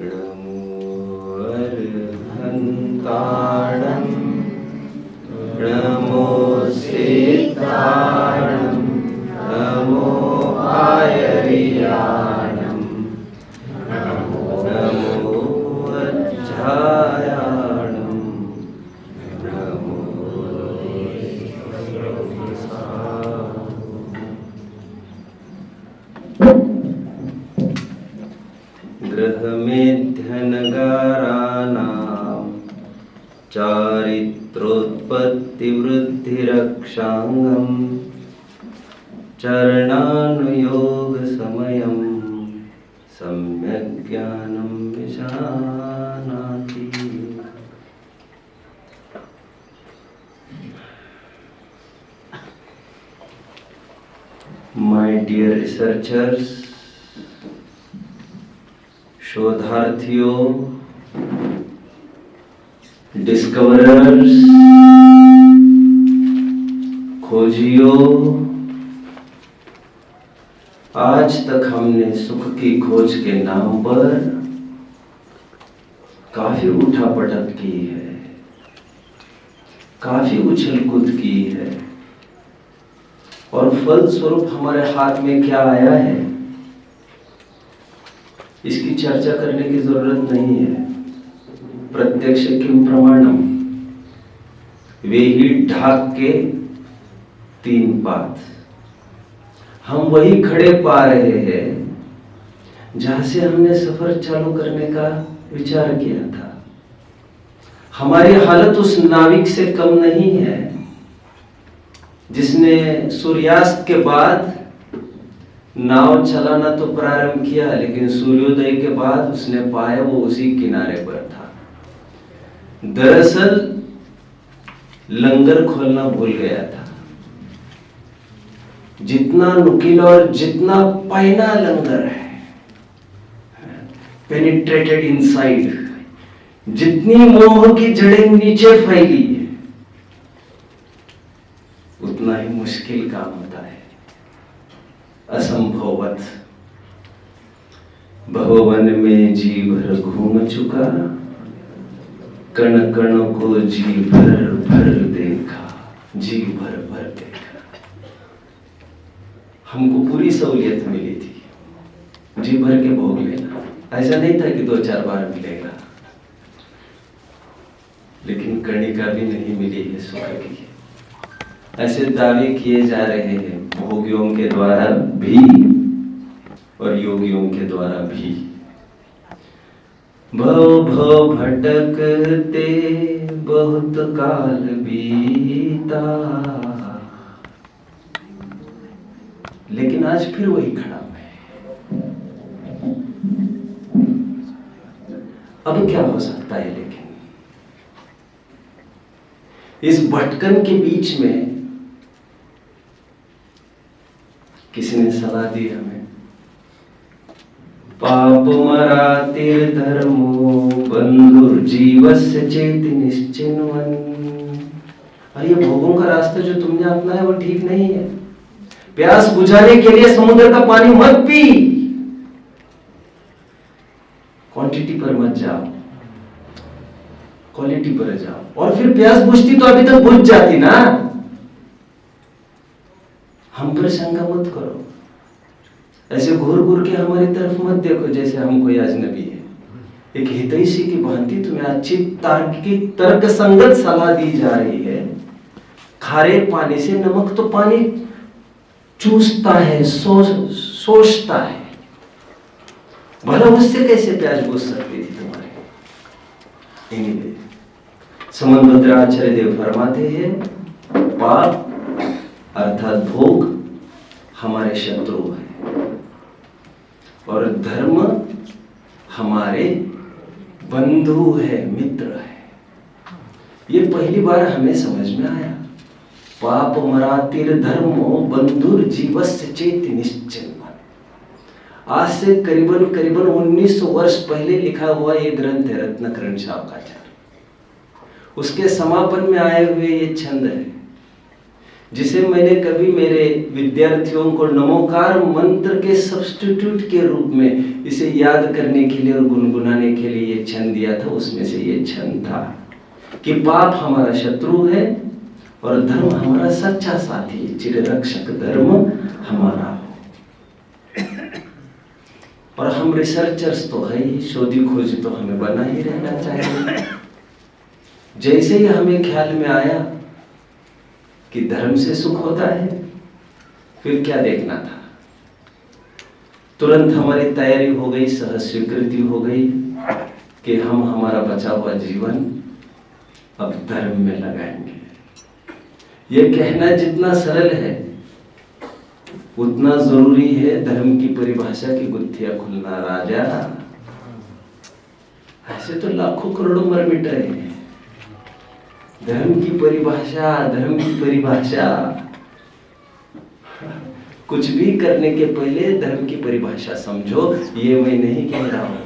नमो अर्हन्ताणं नमो सिद्धाणं नमो आयर्याणं नमो अध्यायाणं नमो गृहमेध्यनगाराणां चारित्रोत्पत्तिवृद्धिरक्षाङ्गं चरणानुयोगसमयं सम्यक् ज्ञानं विजानाति। My dear researchers, शोधार्थियों, डिस्कवरर्स, खोजियों, आज तक हमने सुख की खोज के नाम पर काफी उठापटक की है, काफी उछल कूद की है, और फलस्वरूप हमारे हाथ में क्या आया है इसकी चर्चा करने की जरूरत नहीं है। प्रत्यक्ष किम प्रमाणम, वे ही ढाक के तीन पात हम वही खड़े पा रहे हैं जहां से हमने सफर चालू करने का विचार किया था। हमारी हालत उस नाविक से कम नहीं है जिसने सूर्यास्त के बाद नाव चलाना तो प्रारंभ किया, लेकिन सूर्योदय के बाद उसने पाया वो उसी किनारे पर था। दरअसल लंगर खोलना भूल गया था। जितना नुकीला और जितना पैना लंगर है, पेनिट्रेटेड इनसाइड, जितनी मोह की जड़ें नीचे फैली है, उतना ही मुश्किल काम होता है। असंभवत भवन में जी भर घूम चुका, कण कण को जी भर भर देखा, जी भर भर देखा। हमको पूरी सहूलियत मिली थी, जी भर के भोग लेना। ऐसा नहीं था कि 2-4 बार मिलेगा, लेकिन कणिका भी नहीं मिली है सुख की। ऐसे दावे किए जा रहे हैं भोगियों के द्वारा भी और योगियों के द्वारा भी। भव भव भटकते बहुत काल बीता, लेकिन आज फिर वही खड़ा है। अब क्या हो सकता है? लेकिन इस भटकन के बीच में किसी ने सलाह दी हमें, पाप मरातिर धर्मो बंधुर जीवस्य चेति निश्चिन्वन्। और ये भोगों का रास्ता जो तुमने अपनाया वो ठीक नहीं है। प्यास बुझाने के लिए समुद्र का पानी मत पी, क्वांटिटी पर मत जाओ, क्वालिटी पर जाओ। और फिर प्यास बुझती तो अभी तक बुझ जाती ना। हम पर शंका मत करो, ऐसे घूर घूर के हमारी तरफ मत देखो जैसे हम कोई अजनबी है। एक हितैषी की भांति तुम्हें अच्छी तार्किक तर्क संगत सलाह दी जा रही है। खारे पानी से नमक तो पानी चूसता है, सोचता है, भला उससे कैसे प्यास बुझ सकती थी तुम्हारी? Anyway, समन्वत्राचार्य देव फरमाते हैं, पाप अर्थात भोग हमारे शत्रु है और धर्म हमारे बंधु है, मित्र है। ये पहली बार हमें समझ में आया। पाप मरातिर धर्मो बंधुर जीवस्य चेति निश्चिन्वन्। आज से करीबन 1900 वर्ष पहले लिखा हुआ ये ग्रंथ है रत्नकरण शावकाचार्य। उसके समापन में आए हुए ये छंद है जिसे मैंने कभी मेरे विद्यार्थियों को नमोकार मंत्र के सब्स्टिट्यूट के रूप में इसे याद करने के लिए और गुनगुनाने के लिए ये छंद दिया था, उसमें से ये छंद था कि पाप हमारा शत्रु है और धर्म हमारा सच्चा साथी, चिररक्षक धर्म हमारा हो। और हम रिसर्चर्स तो है ही, शोधी खोजी तो हमें बना ही रहना चाहिए। जैसे ही हमें ख्याल में आया कि धर्म से सुख होता है, फिर क्या देखना था, तुरंत हमारी तैयारी हो गई, सहज स्वीकृति हो गई कि हम हमारा बचा हुआ जीवन अब धर्म में लगाएंगे। ये कहना जितना सरल है उतना जरूरी है धर्म की परिभाषा की गुत्थियां खुलना। राजा, ऐसे तो लाखों करोड़ों मर मिट रहे हैं। धर्म की परिभाषा, धर्म की परिभाषा, कुछ भी करने के पहले धर्म की परिभाषा समझो। ये मैं नहीं कह रहा हूं,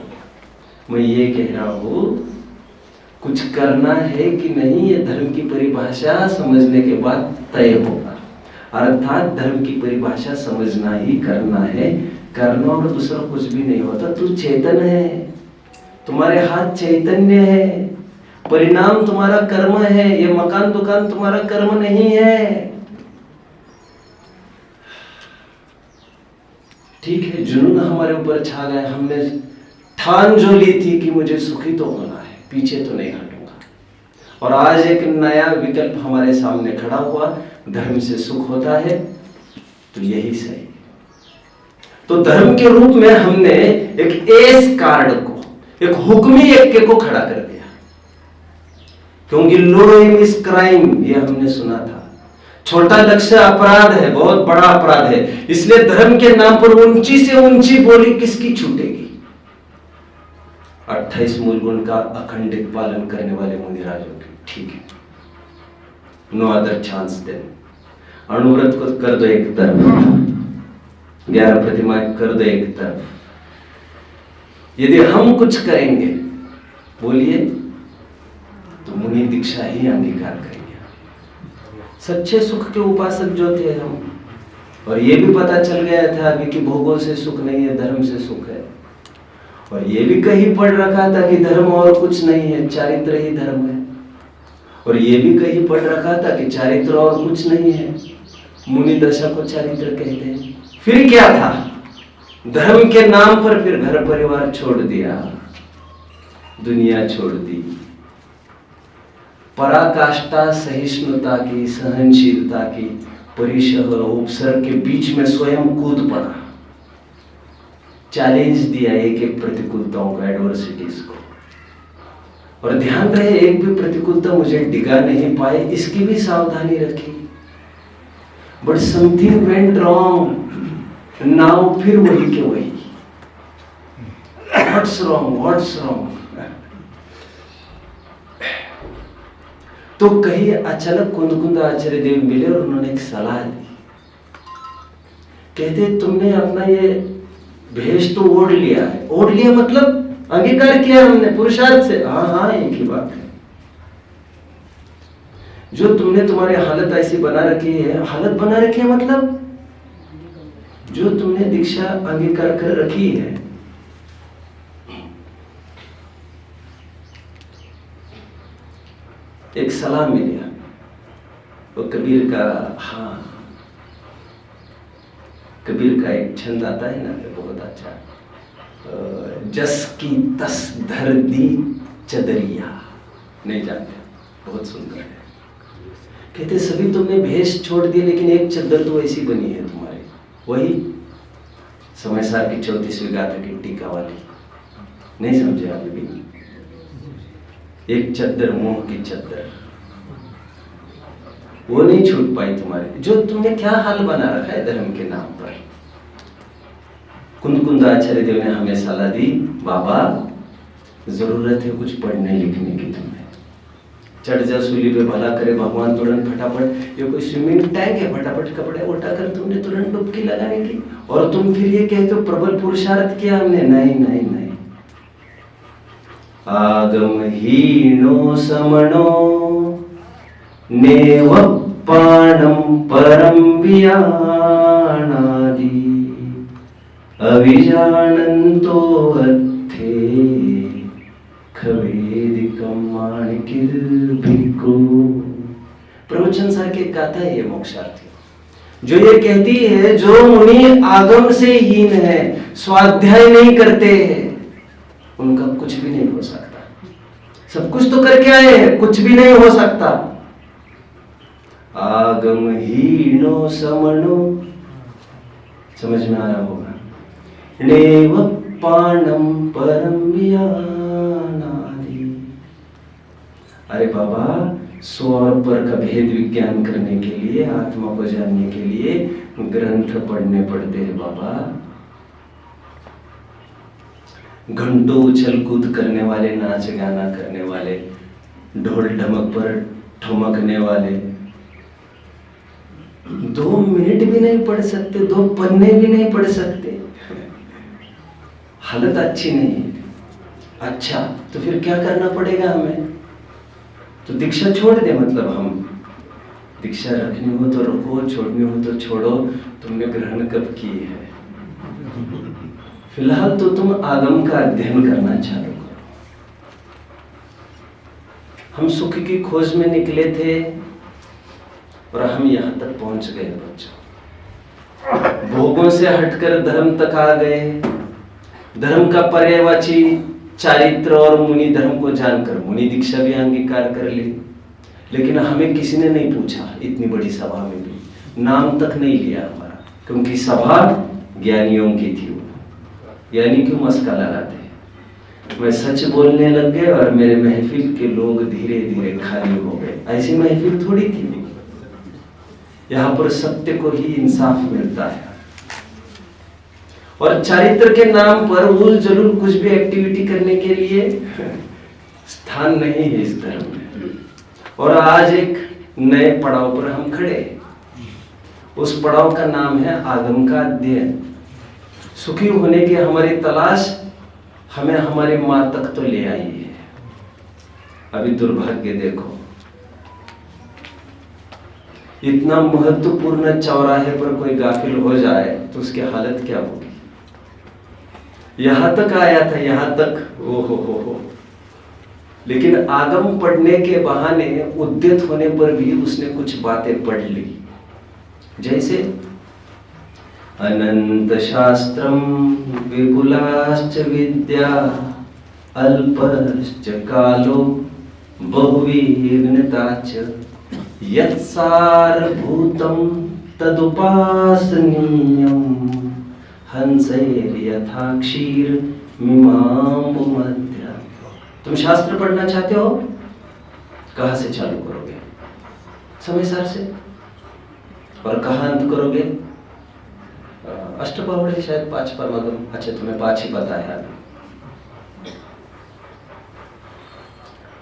मैं ये कह रहा हूं कुछ करना है कि नहीं, ये धर्म की परिभाषा समझने के बाद तय होगा। अर्थात धर्म की परिभाषा समझना ही करना है, करना और दूसरा कुछ भी नहीं होता। तू चेतन है, तुम्हारे हाथ चैतन्य है, परिणाम तुम्हारा कर्म है, ये मकान दुकान तुम्हारा कर्म नहीं है। ठीक है, जुनून हमारे ऊपर छा गया, हमने ठान जो ली थी कि मुझे सुखी तो होना है, पीछे तो नहीं हटूंगा। और आज एक नया विकल्प हमारे सामने खड़ा हुआ, धर्म से सुख होता है तो यही सही। तो धर्म के रूप में हमने एक एस कार्ड को, एक हुक्मी एक्के को खड़ा कर दिया, क्योंकि लो एम इज क्राइम, ये हमने सुना था। छोटा लक्ष्य अपराध है, बहुत बड़ा अपराध है, इसलिए धर्म के नाम पर ऊंची से ऊंची बोली किसकी छूटेगी? 28 मूल गुण का अखंडित पालन करने वाले मुनिराजों की। ठीक है, नो अदर चांस देन। अणुव्रत को कर दो एक तरफ, 11 प्रतिमाएं कर दो एक तरफ। यदि हम कुछ करेंगे, बोलिए, तो मुनि दीक्षा ही अंगीकार करेंगे। सच्चे सुख के उपासक जो थे हम, और ये भी पता चल गया था अभी कि भोगों से सुख नहीं है, धर्म से सुख है। और ये भी कहीं पढ़ रखा था कि धर्म और कुछ नहीं है, चारित्र ही धर्म है। और ये भी कहीं पढ़ रखा था कि चारित्र और कुछ नहीं है, मुनि दशा को चारित्र कहते हैं। फिर क्या था? धर्म के नाम पर फिर घर परिवार छोड़ दिया, दुनिया छोड़ दी, पराकाष्ठा सहिष्णुता की, सहनशीलता की परिसर उपसर्ग के बीच में स्वयं कूद पड़ा, चैलेंज दिया एक एक प्रतिकूलताओं को, एडवर्सिटीज को। और ध्यान रहे, एक भी प्रतिकूलता मुझे डिगा नहीं पाए, इसकी भी सावधानी रखी। But something went wrong, now फिर वही के वही। What's wrong, what's wrong? तो कहीं अचानक कुंद आचार्य देव मिले और उन्होंने एक सलाह दी। कहते, तुमने अपना ये भेष तो ओढ़ लिया है। ओढ़ लिया मतलब अंगीकार किया हमने पुरुषार्थ से। हाँ हाँ, एक ही बात है। जो तुमने तुम्हारी हालत ऐसी बना रखी है, हालत बना रखी है मतलब जो तुमने दीक्षा अंगीकार कर रखी है, एक सलाह मिली, वो कबीर का, हाँ, कबीर का एक छंद आता है ना, बहुत अच्छा, जस की तस धर दी चदरिया, नहीं जानते, बहुत सुंदर है। कहते सभी तुमने भेष छोड़ दिए, लेकिन एक चद्दर तो ऐसी बनी है तुम्हारी, वही समय सार की 34वीं गाथा की टीका वाली, नहीं समझे अभी भी? एक चद्दर, मोह की चद्दर, वो नहीं छूट पाई तुम्हारी। जो तुमने क्या हाल बना रखा है धर्म के नाम पर। कुंद आचार्य देव ने हमें सलाह दी, बाबा जरूरत है कुछ पढ़ने लिखने की, तुम्हें चढ़ जा सूली पे, भला करे भगवान, तुरंत फटाफट, ये कोई स्विमिंग टैंक है फटाफट कपड़े उठाकर तुमने तुरंत डुबकी लगाने की, और तुम फिर ये कहते हो प्रबल पुरुषार्थ किया हमने। नहीं नहीं नहीं, आगम हीनो समणो नेव पाणम परम वियानादि अविजानन्तो अर्थे खवेदिकं माणिक्यभिक्खु। प्रवचन सारखे गाता है ये मोक्षार्थी, जो ये कहती है जो मुनि आगम से हीन है, स्वाध्याय नहीं करते हैं, उनका कुछ भी नहीं हो सकता। सब कुछ तो करके आए हैं, कुछ भी नहीं हो सकता। आगम हीनो समनो, समझ में आ रहा होगा। नेव पाणम परम वियानादि। अरे बाबा, स्व और पर का भेद विज्ञान करने के लिए, आत्मा को जानने के लिए ग्रंथ पढ़ने पड़ते हैं बाबा। घंटों उछल कूद करने वाले, नाच गाना करने वाले, ढोल ढमक पर ठमकने वाले 2 मिनट भी नहीं पढ़ सकते, 2 पन्ने भी नहीं पढ़ सकते। हालत अच्छी नहीं है। अच्छा, तो फिर क्या करना पड़ेगा हमें? तो दीक्षा छोड़ दे, मतलब हम दीक्षा रखनी हो तो रखो, छोड़नी हो तो छोड़ो। तुमने ग्रहण कब की है? फिलहाल तो तुम आगम का अध्ययन करना चालू करो। हम सुख की खोज में निकले थे और हम यहां तक पहुंच गए बच्चों। भोगों से हटकर धर्म तक आ गए। धर्म का पर्यायवाची चारित्र और मुनि धर्म को जानकर मुनि दीक्षा भी अंगीकार कर ली। लेकिन हमें किसी ने नहीं पूछा, इतनी बड़ी सभा में भी नाम तक नहीं लिया हमारा, क्योंकि सभा ज्ञानियों की थी। ज्ञानी क्यों मस्का लगाते हैं? मैं सच बोलने लग गए और मेरे महफिल के लोग धीरे धीरे खाली हो गए। ऐसी महफिल थोड़ी थी। यहाँ पर सत्य को ही इंसाफ मिलता है, और चारित्र के नाम पर उल जलूल कुछ भी एक्टिविटी करने के लिए स्थान नहीं है इस धर्म में। और आज एक नए पड़ाव पर हम खड़े। उस पड़ाव का नाम है आगम का अध्ययन। सुखी होने की हमारी तलाश हमें हमारी मां तक तो ले आई है। अभी दुर्भाग्य देखो, इतना महत्वपूर्ण चौराहे पर कोई गाफिल हो जाए तो उसकी हालत क्या होगी। यहां तक आया था, यहां तक, ओ हो। लेकिन आगम पढ़ने के बहाने, उद्यत होने पर भी उसने कुछ बातें पढ़ ली। जैसे अनंत शास्त्रम विपुलाश्च विद्या अल्पश्च कालो बहुविघ्नता च यत्सारभूतं तदुपासनीयं हंसैर्यथा क्षीर मीमांबुमध्य। तुम शास्त्र पढ़ना चाहते हो? कहाँ से चालू करोगे? समय सार से। और कहाँ अंत करोगे? अष्टपहड़ शायद 5 परमागम। अच्छा, तुम्हें 5 ही पता है।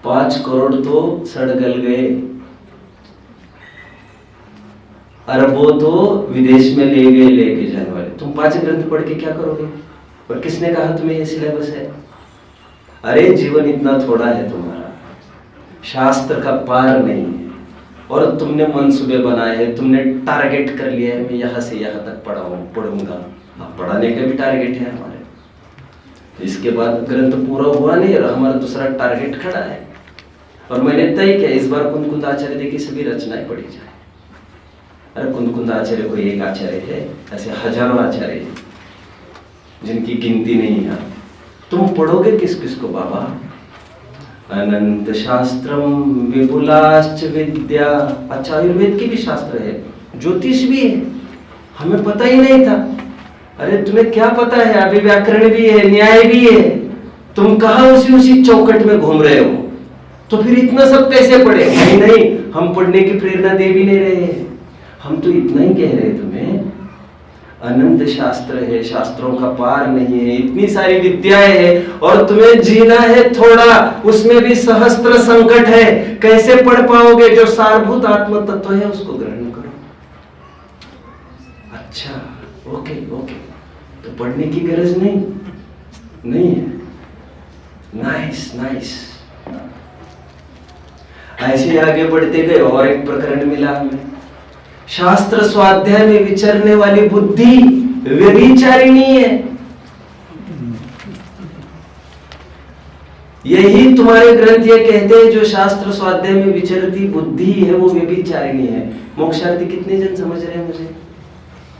5 करोड़ तो सड़ गल गए, अरबों तो विदेश में लेके जाने वाले। तुम 5 ग्रंथ पढ़ के क्या करोगे? और किसने कहा तुम्हें ये सिलेबस है? अरे जीवन इतना थोड़ा है तुम्हारा, शास्त्र का पार नहीं है। और तुमने मनसूबे बनाए हैं, तुमने टारगेट कर लिया है, मैं यहाँ से यहाँ तक पढ़ूंगा। अब पढ़ाने का भी टारगेट है हमारे। इसके बाद ग्रंथ पूरा हुआ नहीं और हमारा दूसरा टारगेट खड़ा है। और मैंने तय किया इस बार कुंद आचार्य देखी सभी रचनाएं पढ़ी जाए। अरे कुंद आचार्य कोई एक आचार्य है, ऐसे हजारों आचार्य हैं जिनकी गिनती नहीं है। तुम पढ़ोगे किस किस को बाबा? अनंत शास्त्रम विपुलाश्च विद्या। अच्छा, आयुर्वेद की भी शास्त्र है, ज्योतिष भी है, हमें पता ही नहीं था। अरे तुम्हें क्या पता है? अभी व्याकरण भी है, न्याय भी है। तुम कहाँ उसी चौकट में घूम रहे हो? तो फिर इतना सब कैसे पढ़े? नहीं, हम पढ़ने की प्रेरणा दे भी नहीं रहे। हम तो इतना ही कह रहे तुम्हें, अनंत शास्त्र है, शास्त्रों का पार नहीं है, इतनी सारी विद्याएं है और तुम्हें जीना है थोड़ा, उसमें भी सहस्त्र संकट है। कैसे पढ़ पाओगे? जो सारभूत आत्म तत्व है उसको ग्रहण करो। अच्छा, ओके, तो पढ़ने की गरज नहीं है। नाइस। ऐसे आगे बढ़ते गए और एक प्रकरण मिला हमें, शास्त्र स्वाध्याय में विचरने वाली बुद्धि व्यभिचारिणी है। यही तुम्हारे ग्रंथ ये कहते हैं, जो शास्त्र स्वाध्याय में विचरती बुद्धि है वो व्यभिचारिणी है। मोक्षार्थी कितने जन समझ रहे हैं मुझे?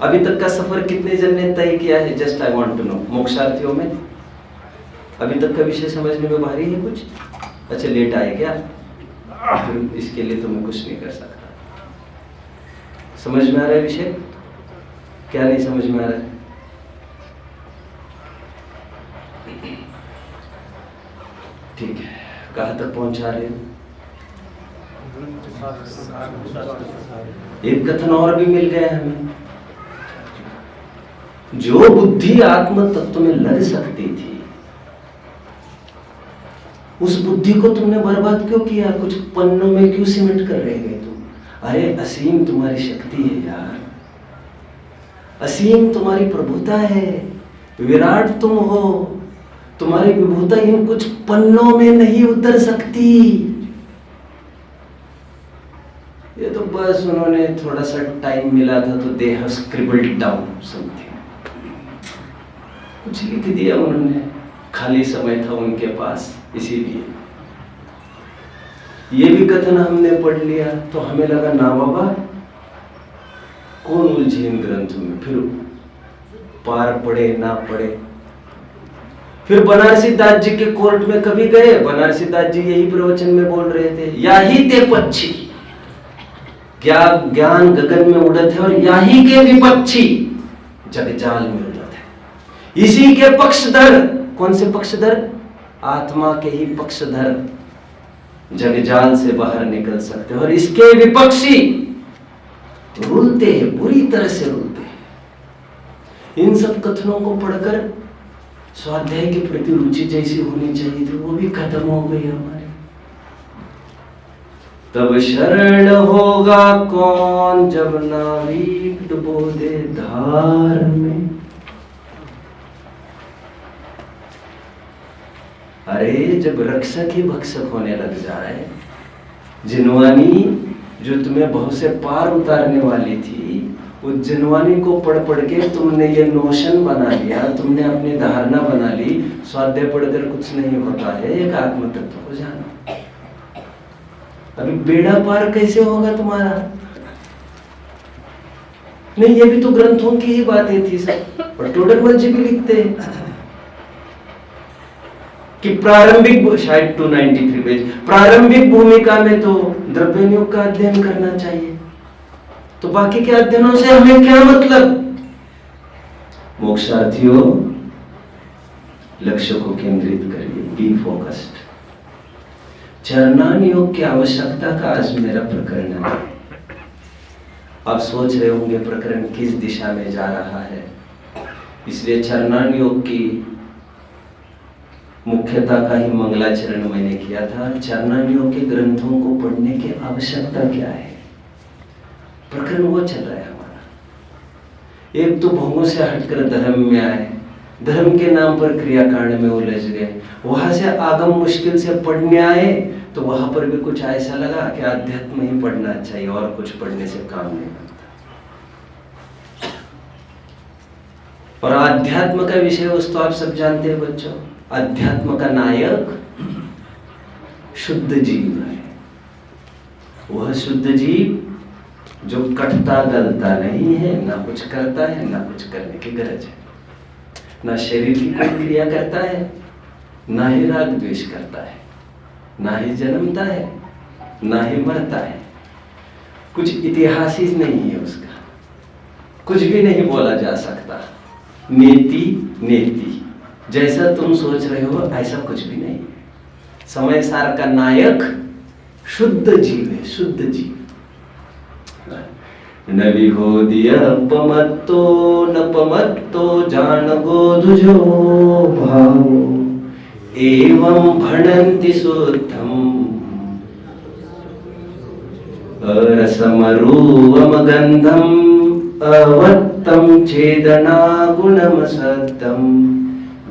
अभी तक का सफर कितने जन ने तय किया है? Just I want to know. मोक्षार्थियों में अभी तक का विषय समझने में भारी है कुछ? अच्छा, लेट आए क्या? फिर इसके लिए तो मैं कुछ नहीं कर सकता। समझ में आ रहा है विषय? क्या नहीं समझ में आ रहा है? ठीक है, कहाँ तक पहुंचा रहे हैं? एक कथन और भी मिल गया हमें। जो बुद्धि आत्म तत्व में लग सकती थी, उस बुद्धि को तुमने बर्बाद क्यों किया? कुछ पन्नों में क्यों सिमट कर रह गए तुम? अरे असीम तुम्हारी शक्ति है यार, असीम तुम्हारी प्रभुता है, विराट तुम हो। तुम्हारी विभुता इन कुछ पन्नों में नहीं उतर सकती। ये तो बस उन्होंने थोड़ा सा टाइम मिला था तो दे हैव स्क्रिबल्ड डाउन समथिंग, कुछ लिख दिया उन्होंने, खाली समय था उनके पास, इसीलिए ये भी कथन हमने पढ़ लिया तो हमें लगा ना बाबा, कौन उलझे इन ग्रंथों में, फिर पार पड़े ना पड़े। फिर बनारसी दास जी के कोर्ट में कभी गए, बनारसी दास जी यही प्रवचन में बोल रहे थे, या ही ते पक्षी, क्या ज्ञान गगन में उड़त है और या ही के विपक्षी जगजाल में उड़त है। इसी के पक्षधर, कौन से पक्षधर? आत्मा के ही पक्षधर जगजाल से बाहर निकल सकते हैं, और इसके विपक्षी रुलते हैं, बुरी तरह से रुलते हैं। इन सब कथनों को पढ़कर स्वाध्याय के प्रति रुचि जैसी होनी चाहिए थी, वो भी खत्म हो गई हमारी। तब शरण होगा कौन जब नाविक डुबो दे धार में। अरे जब रक्षक ही भक्षक होने लग जाए, जिनवानी जो तुम्हें बहुत से पार उतारने वाली थी, उस जिनवानी को पढ़ पढ़ के तुमने ये नोशन बना लिया, तुमने अपनी धारणा बना ली, स्वाध्याय पढ़कर कुछ नहीं होता है, एक आत्म तत्व को जाना। अभी बेड़ा पार कैसे होगा तुम्हारा? नहीं, ये भी तो ग्रंथों की ही बातें थी सब, और टोडरमल जी भी लिखते हैं कि प्रारंभिक, शायद 293 पेज, प्रारंभिक भूमिका में तो द्रव्य योग का अध्ययन करना चाहिए, तो बाकी के अध्ययनों से हमें क्या मतलब? मोक्षार्थियों, लक्ष्य को केंद्रित करिए, बी फोकस्ड। चरणान योग की आवश्यकता का आज मेरा प्रकरण है। आप सोच रहे होंगे प्रकरण किस दिशा में जा रहा है, इसलिए चरणान योग की मुख्यता का ही मंगलाचरण मैंने किया था। चरणान योग के ग्रंथों को पढ़ने की आवश्यकता क्या है, प्रकरण वो चल रहा है हमारा। एक तो भोगों से हटकर धर्म में आए, धर्म के नाम पर क्रियाकांड में उलझ गए, वहां से आगम मुश्किल से पढ़ने आए तो वहां पर भी कुछ ऐसा लगा कि अध्यात्म ही पढ़ना चाहिए और कुछ पढ़ने से काम नहीं बनता। और अध्यात्म का विषय वस्तु आप सब जानते हैं बच्चों, अध्यात्म का नायक शुद्ध जीव है। वह शुद्ध जीव जो कटता गलता नहीं है, ना कुछ करता है, ना कुछ करने की गरज है, ना शरीर की कोई क्रिया करता है, ना ही राग द्वेष करता है, ना ही जन्मता है, ना ही मरता है। कुछ इतिहास ही नहीं है उसका, कुछ भी नहीं बोला जा सकता। नेति नेति, जैसा तुम सोच रहे हो ऐसा कुछ भी नहीं है। समय सार का नायक शुद्ध जीव है, शुद्ध जीव। न विहोदिय पमत्तो न पमत्तो जान गोधुजो भावो एवं भणन्ति शुद्धम रसमरूपम गंधम अवत्तम छेदना गुणम सत्तम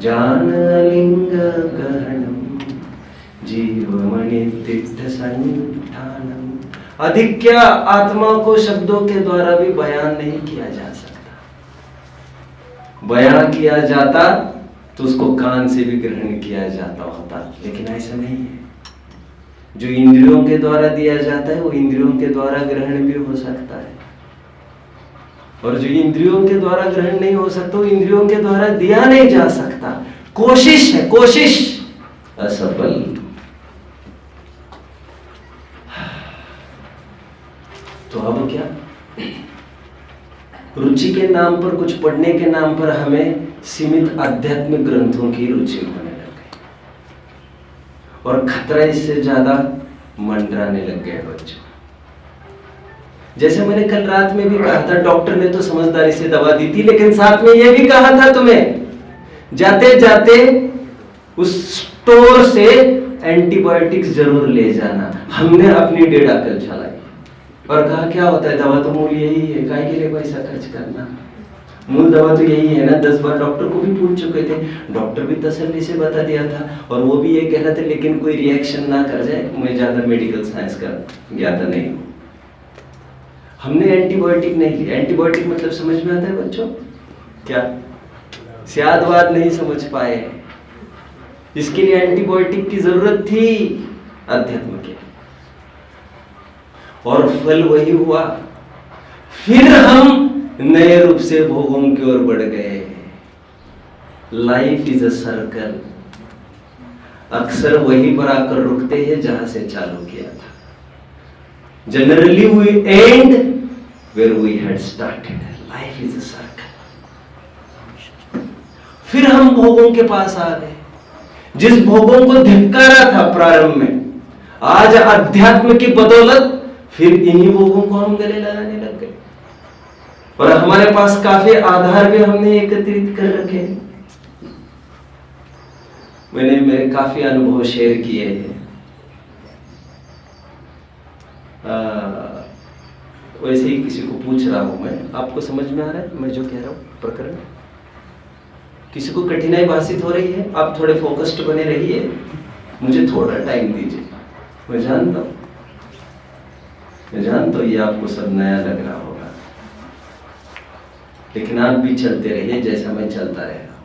जानलिंग गहनम जीवमणि तिष्ठ संठानम। अधिक क्या, आत्मा को शब्दों के द्वारा भी बयान नहीं किया जा सकता। बयान किया जाता तो उसको कान से भी ग्रहण किया जाता होता, लेकिन ऐसा नहीं है। जो इंद्रियों के द्वारा दिया जाता है वो इंद्रियों के द्वारा ग्रहण भी हो सकता है, और जो इंद्रियों के द्वारा ग्रहण नहीं हो सकता वो इंद्रियों के द्वारा दिया नहीं जा सकता। कोशिश है, कोशिश असफल। तो अब क्या, रुचि के नाम पर, कुछ पढ़ने के नाम पर हमें सीमित आध्यात्मिक ग्रंथों की रुचि होने लग गई, और खतरा इससे ज्यादा मंडराने लग गए बच्चों। जैसे मैंने कल रात में भी कहा था, डॉक्टर ने तो समझदारी से दवा दी थी, लेकिन साथ में यह भी कहा था तुम्हें, जाते जाते उस स्टोर से एंटीबायोटिक्स जरूर ले जाना। हमने अपनी डेढ़ अकल चलाई और कहा क्या होता है, दवा तो मूल यही है, काय के लिए पैसा खर्च करना, मूल दवा तो यही है ना। 10 बार डॉक्टर को भी पूछ चुके थे, डॉक्टर भी तसल्ली से बता दिया था, और वो भी ये कह रहा था लेकिन कोई रिएक्शन ना कर जाए, मैं ज्यादा मेडिकल साइंस का ज्ञाता नहीं हूँ। हमने एंटीबायोटिक नहीं लिया। एंटीबायोटिक मतलब समझ में आता है बच्चों क्या? स्यादवाद नहीं समझ पाए, इसके लिए एंटीबायोटिक की जरूरत थी अध्यात्म के, और फल वही हुआ। फिर हम नए रूप से भोगों की ओर बढ़ गए। लाइफ इज अ सर्कल, अक्सर वहीं पर आकर रुकते हैं जहां से चालू किया था। Generally we end where we had started. Life is a circle. फिर हम भोगों के पास आ गए, जिस भोगों को धिक्कारा था प्रारंभ में, आज अध्यात्म की बदौलत फिर इन्हीं भोगों को हम गले लगाने लग गए, और हमारे पास काफी आधार भी हमने एकत्रित कर रखे हैं। मैंने मेरे काफी अनुभव शेयर किए हैं। वैसे ही किसी को पूछ रहा हूं मैं, आपको समझ में आ रहा है मैं जो कह रहा हूं प्रकरण? किसी को कठिनाई भाषित हो रही है? आप थोड़े फोकस्ड बने रहिए, मुझे थोड़ा टाइम दीजिए। मैं जानता हूं ये आपको सब नया लग रहा होगा, लेकिन आप भी चलते रहिए जैसा मैं चलता रह रहा हूं।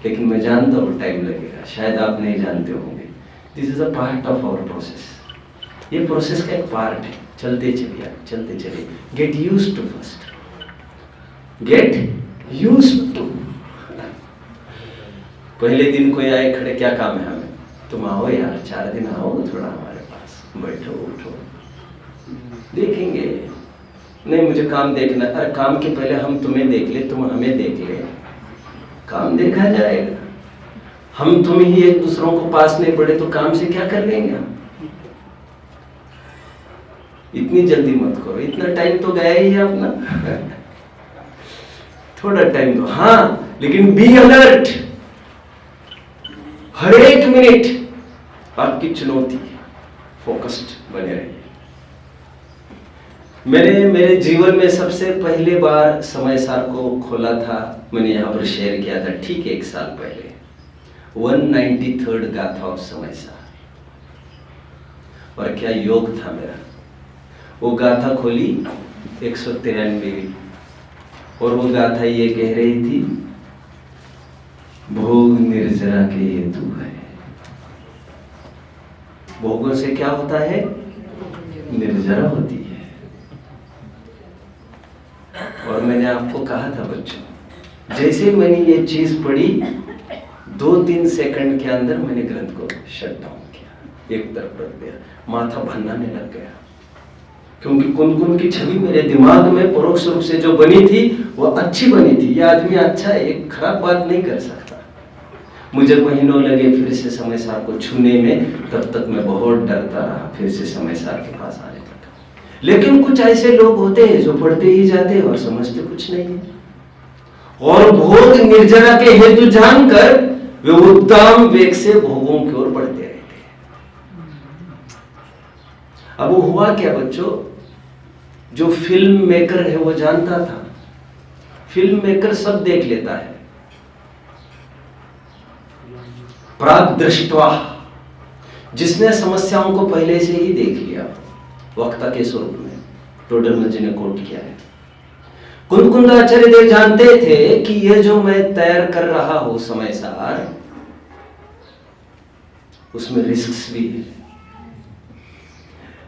लेकिन मैं जानता हूं टाइम लगेगा, शायद आप नहीं जानते होंगे। This is a part of our process. ये प्रोसेस का एक पार्ट है। चलते चलिए, चलते चलिए। Get used to first, get used to. पहले दिन कोई आए खड़े, क्या काम है हमें? तुम आओ यार, 4 दिन आओ थोड़ा हमारे पास, बैठो उठो, देखेंगे। नहीं मुझे काम देखना। अरे काम के पहले हम तुम्हें देख ले, तुम हमें देख ले, काम देखा जाएगा। हम तुम ही एक दूसरों को पास नहीं पड़े तो काम से क्या कर लेंगे हम? इतनी जल्दी मत करो, इतना टाइम तो गया ही है अपना। थोड़ा टाइम दो। हाँ लेकिन बी अलर्ट, हर एक मिनट आपकी चुनौती है, फोकस्ड बने रहिए। मैंने मेरे जीवन में सबसे पहले बार समय सार को खोला था, मैंने यहाँ पर शेयर किया था ठीक 1 साल पहले। 193rd गाथा ऑफ समय सार, और क्या योग था मेरा। वो गाथा खोली 193वीं, और वो गाथा ये कह रही थी, भोग निर्जरा के हेतु है। भोगों से क्या होता है? निर्जरा होती है। और मैंने आपको कहा था बच्चों, जैसे मैंने ये चीज पढ़ी 2-3 सेकंड के अंदर मैंने ग्रंथ को शट डाउन किया, एक तरफ रख दिया, माथा भन्नाने लग गया। क्योंकि कुन की छवि मेरे दिमाग में परोक्ष रूप से जो बनी थी वो अच्छी बनी थी। ये आदमी अच्छा है, एक खराब बात नहीं कर सकता। मुझे महीनों लगे फिर से समय सार को छूने में, तब तक मैं बहुत डरता रहा फिर से समय सार के पास आने तक। लेकिन कुछ ऐसे लोग होते हैं जो पढ़ते ही जाते हैं और समझते कुछ नहीं है, और भोग निर्जरा के हेतु जानकर वे उद्दाम वेग से भोगों की ओर बढ़ते रहते हैं। अब वो हुआ क्या बच्चों, जो फिल्म मेकर है वो जानता था, फिल्म मेकर सब देख लेता है। प्राग दृष्टवा, जिसने समस्याओं को पहले से ही देख लिया, वक्ता के स्वरूप में टोडरमल जी ने कोट किया है। कुंद आचार्य देव जानते थे कि यह जो मैं तैयार कर रहा हूं समय सार, उसमें रिस्क भी है,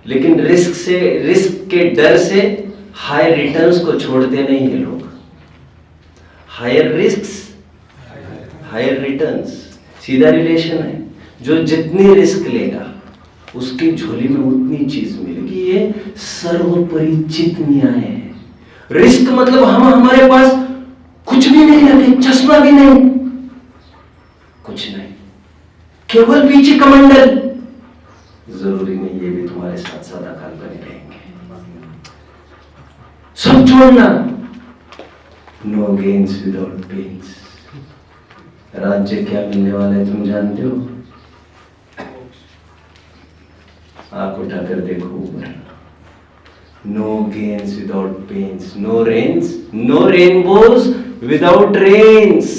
लेकिन रिस्क के डर से हाई रिटर्न्स को छोड़ते नहीं है लोग। हायर रिस्क हायर रिटर्न्स, सीधा रिलेशन है। जो जितनी रिस्क लेगा उसकी झोली में उतनी चीज मिलेगी। ये सर्वपरिचित न्याय है। रिस्क मतलब हमारे पास कुछ भी नहीं रखे, चश्मा भी नहीं, कुछ नहीं, केवल पीछे कमंडल। जरूरी नहीं ये भी तुम्हारे साथ सदा काल बने रहेंगे। सब छोड़ना। No gains without pains. राज्य क्या मिलने वाला है तुम जानते हो? आंख उठाकर देखो ऊपर। No gains without pains, no rains, no rainbows without rains,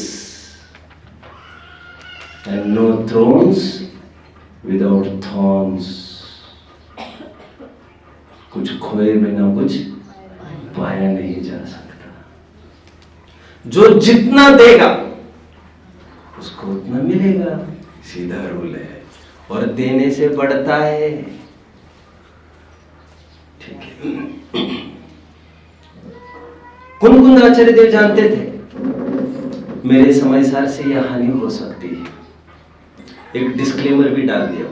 and no thrones without thorns. कुछ खोए बिना कुछ पाया नहीं जा सकता। जो जितना देगा उसको उतना मिलेगा, सीधा रूल है, और देने से बढ़ता है। ठीक है। कुंद आचार्य देव जानते थे मेरे समय सार से यह हानि हो सकती है। एक डिस्क्लेमर भी डाल दिया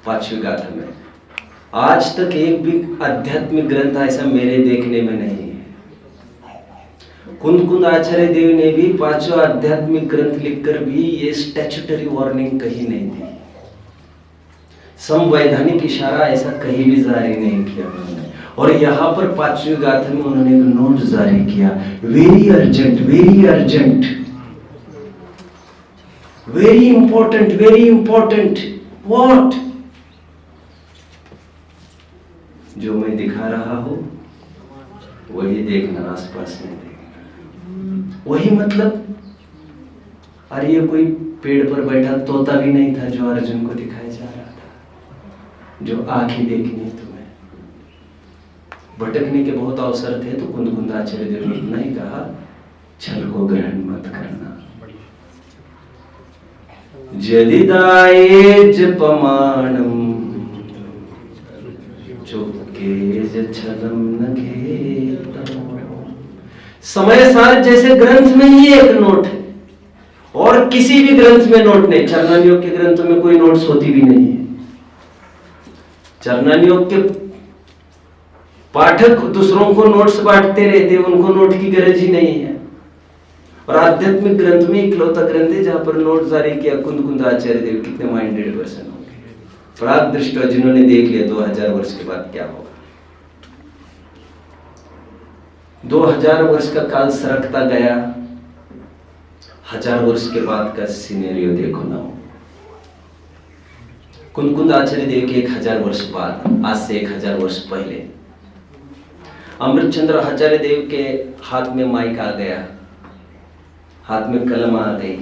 पांचवी गाथा में। आज तक एक भी आध्यात्मिक ग्रंथ ऐसा मेरे देखने में नहीं है। कुंद आचार्य देव ने भी पांचों आध्यात्मिक ग्रंथ लिखकर भी ये स्टैट्यूटरी वार्निंग कहीं नहीं दी। संवैधानिक इशारा ऐसा कहीं भी जारी नहीं किया उन्होंने। और यहाँ पर पांचवी गाथा में उन्होंने एक नोट जारी किया, very urgent, very urgent, very important, very important. What? जो मैं दिखा रहा हूं वही देखना, आसपास नहीं देखना। वही मतलब, अरे ये कोई पेड़ पर बैठा तोता भी नहीं था जो अर्जुन को दिखाया जा रहा था। जो आंखें देखनी तुम्हें, भटकने के बहुत अवसर थे, तो कुंद आचार्य देव ने इतना ही कहा, छल को ग्रहण मत करना। जदिदाये जपमानम चुपके छलम न घेतम। समय सार जैसे ग्रंथ में ही एक नोट है, और किसी भी ग्रंथ में नोट नहीं। चरणान योग के ग्रंथों में कोई नोट्स होती भी नहीं है। चरणान योग के पाठक दूसरों को नोट्स बांटते रहते, उनको नोट की गरज ही नहीं है। और आध्यात्मिक ग्रंथ में इकलौता ग्रंथ है जहां पर नोट जारी किया कुंद आचार्य देव। कितने माइंडेड पर्सन होंगे, प्राग दृष्टा, जिन्होंने देख लिया 2000 वर्ष के बाद क्या होगा। 2000 वर्ष का काल सरकता गया, 1000 वर्ष के बाद का सिनेरियो देखो ना। कुंद आचार्य देव के 1000 वर्ष बाद, आज से 1000 वर्ष पहले, अमृतचंद्र आचार्य देव के हाथ में माइक आ गया, हाथ में कलम आ गई।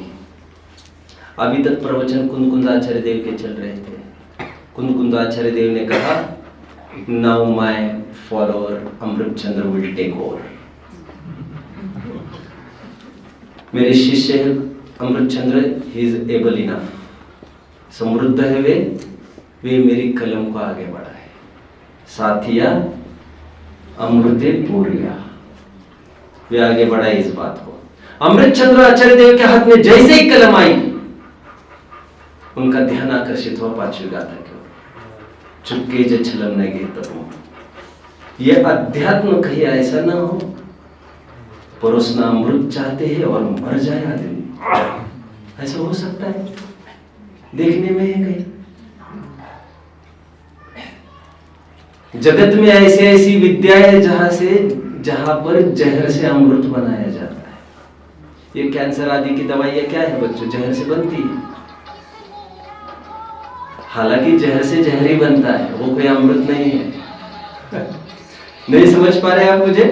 अभी तक प्रवचन कुंद आचार्य देव के चल रहे थे। कुंद आचार्य देव ने कहा, now my follower Amritchandra will take over. मेरे शिष्य Amritchandra, he is able enough, समृद्ध है वे मेरी कलम को आगे बढ़ाए। साथिया अमृते पूर्या, वे आगे बढ़ाए इस बात को। अमृतचंद्र आचार्य देव के हाथ में जैसे ही कलम आई, उनका ध्यान आकर्षित हुआ पांचवी गाथा की ओर, चुपके जे छलम न घेतम। ये अध्यात्म कहीं ऐसा ना हो, परोसना अमृत चाहते हैं और मर जाए आदमी। ऐसा हो सकता है? देखने में है कहीं? जगत में ऐसी ऐसी विद्या है जहां पर जहर से अमृत बनाया जाता है। ये कैंसर आदि की दवाइयां क्या है बच्चों? जहर से बनती है। हालांकि जहर से जहर ही बनता है, वो कोई अमृत नहीं है। नहीं समझ पा रहे आप मुझे?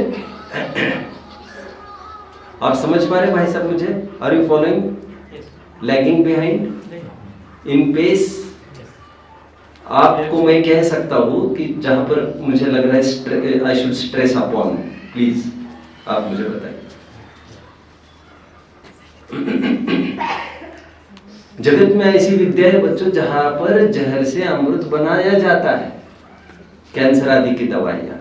आप समझ पा रहे भाई साहब मुझे? Are you following? Lagging behind? In pace आपको मैं कह सकता हूं कि जहां पर मुझे लग रहा है I should stress upon, please आप मुझे बताइए। जगत में ऐसी विद्या है बच्चों जहां पर जहर से अमृत बनाया जाता है, कैंसर आदि की दवाइयां।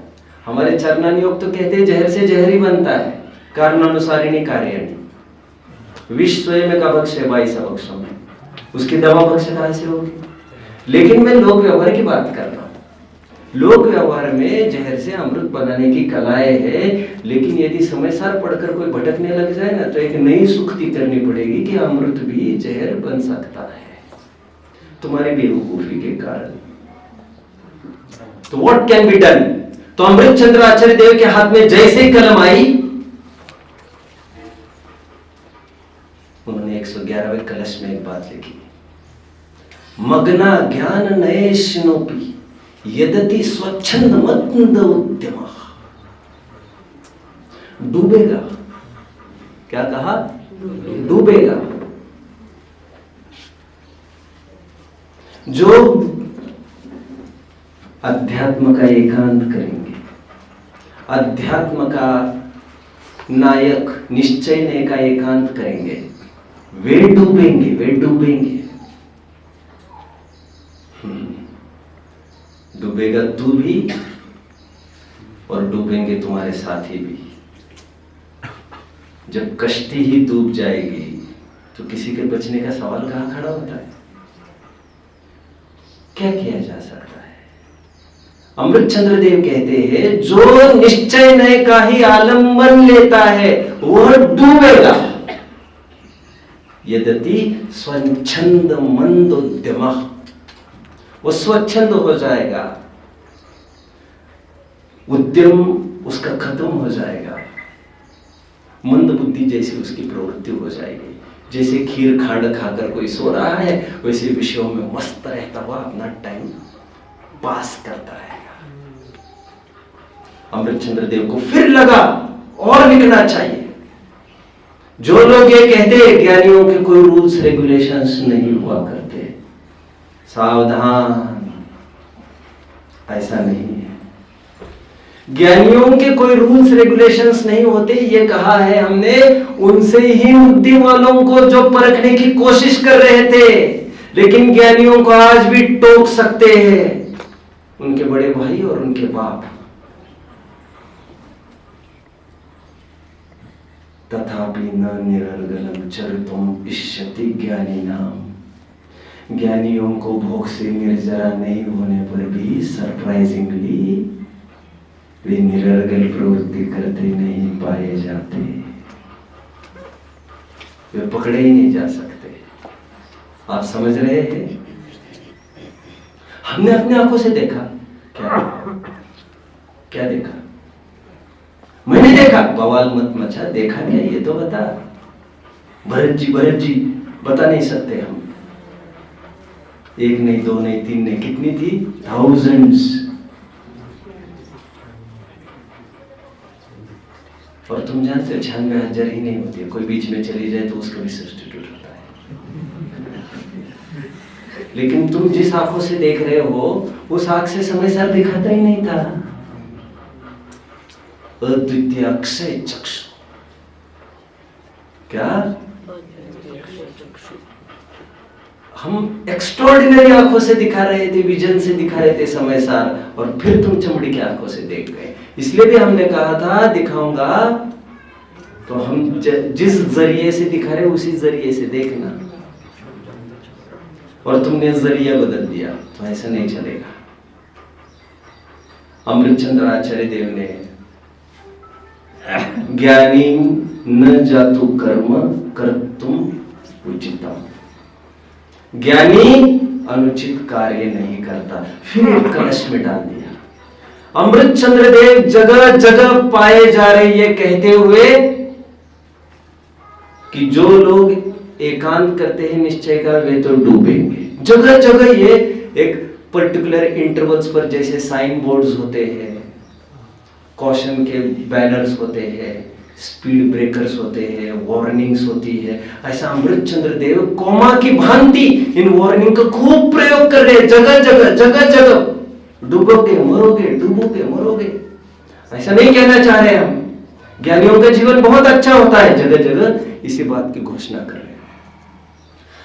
हमारे चरणानी योग तो कहते हैं जहर से जहर ही बनता है, कारणानुसारिणी कार्यणी, विष स्वयं का भक्ष्य 22 अभक्षों में, उसकी दवा भक्ष्य कहां से होगी। लेकिन मैं लोक व्यवहार की बात कर रहा हूं। लोक व्यवहार में जहर से अमृत बनाने की कलाएं है, लेकिन यदि समय सार पढ़कर कोई भटकने लग जाए ना तो एक नई सुक्ति करनी पड़ेगी कि अमृत भी जहर बन सकता है तुम्हारी बेवकूफी के कारण। तो व्हाट कैन बी डन? तो अमृत चंद्र आचार्य देव के हाथ में जैसे ही कलम आई, उन्होंने 111वें कलश में एक बात लिखी, मग्ना ज्ञान नयेष्णोपि यदति स्वच्छंद मंद उद्यम। डूबेगा, क्या कहा? डूबेगा। जो अध्यात्म का एकांत करेंगे, अध्यात्म का नायक निश्चय का एकांत करेंगे, वे डूबेंगे, वे डूबेंगे। डूबेगा तू भी और डूबेंगे तुम्हारे साथी भी। जब कश्ती ही डूब जाएगी तो किसी के बचने का सवाल कहां खड़ा होता है? क्या किया जा सकता है? अमृत चंद्र देव कहते हैं जो निश्चय नय का ही आलंबन लेता है वह डूबेगा। यदि स्वच्छंद मंद उद्यम, वो स्वच्छंद हो जाएगा, उद्यम उसका खत्म हो जाएगा, मंद बुद्धि जैसी उसकी प्रवृत्ति हो जाएगी। जैसे खीर खांड खाकर कोई सो रहा है वैसे विषयों में मस्त रहता हुआ अपना टाइम पास करता रहेगा। अमृत चंद्र देव को फिर लगा और लिखना चाहिए। जो लोग ये कहते हैं ज्ञानियों के कोई रूल्स रेगुलेशंस नहीं हुआ करते, सावधान, ऐसा नहीं है। ज्ञानियों के कोई रूल्स रेगुलेशंस नहीं होते, ये कहा है हमने उनसे ही बुद्धि वालों को जो परखने की कोशिश कर रहे थे, लेकिन ज्ञानियों को आज भी टोक सकते हैं उनके बड़े भाई और उनके बाप। तथापि न निरर्गलम चरितम इष्यति ज्ञानी नाम। ज्ञानियों को भोग से निर्जरा नहीं होने पर भी सरप्राइजिंगली वे निरर्गल प्रवृत्ति करते नहीं पाए जाते, वे पकड़े ही नहीं जा सकते। आप समझ रहे हैं? हमने अपने आंखों से देखा। क्या देखा? मैंने देखा। बवाल मत मचा। देखा क्या ये तो बता। भरत जी बता नहीं सकते हम। एक नहीं, दो नहीं, तीन नहीं, कितनी थी? थाउजेंड्स। और तुम जानते हो 96,000 ही नहीं होती है, कोई बीच में चली जाए तो उसका भी सब्स्टिट्यूट होता है। लेकिन तुम जिस आंखों से देख रहे हो उस आंख से समय सार दिखाता ही नहीं था। अद्वितीय अक्षय चक्षु। क्या हम एक्स्ट्राऑर्डिनरी आंखों से दिखा रहे थे, विजन से दिखा रहे थे समय सार, और फिर तुम चमड़ी की आंखों से देख गए। इसलिए भी हमने कहा था दिखाऊंगा तो हम जिस जरिए से दिखा रहे उसी जरिए से देखना, और तुमने जरिया बदल दिया तो ऐसा नहीं चलेगा। अमृत चंद्र आचार्य देव ने ज्ञानी न जातु कर्म कर्तुम उचितम, ज्ञानी अनुचित कार्य नहीं करता। फिर एक कलश में डाल दिया। अमृत चंद्र देव जगह जगह पाए जा रहे ये कहते हुए कि जो लोग एकांत करते हैं निश्चय का वे तो डूबेंगे। जगह जगह ये एक पर्टिकुलर इंटरवल्स पर जैसे साइन बोर्ड्स होते हैं, कॉशन के बैनर्स होते हैं, स्पीड ब्रेकर्स होते हैं, वार्निंग्स होती है। ऐसा अमृतचंद्र देव कोमा की भांति इन वार्निंग का खूब प्रयोग कर रहे हैं, जगह जगह जगह जगह। डूबोगे मरोगे, डूबोगे मरोगे, ऐसा नहीं कहना चाह रहे हम। ज्ञानियों का जीवन बहुत अच्छा होता है, जगह जगह इसी बात की घोषणा कर रहे हैं।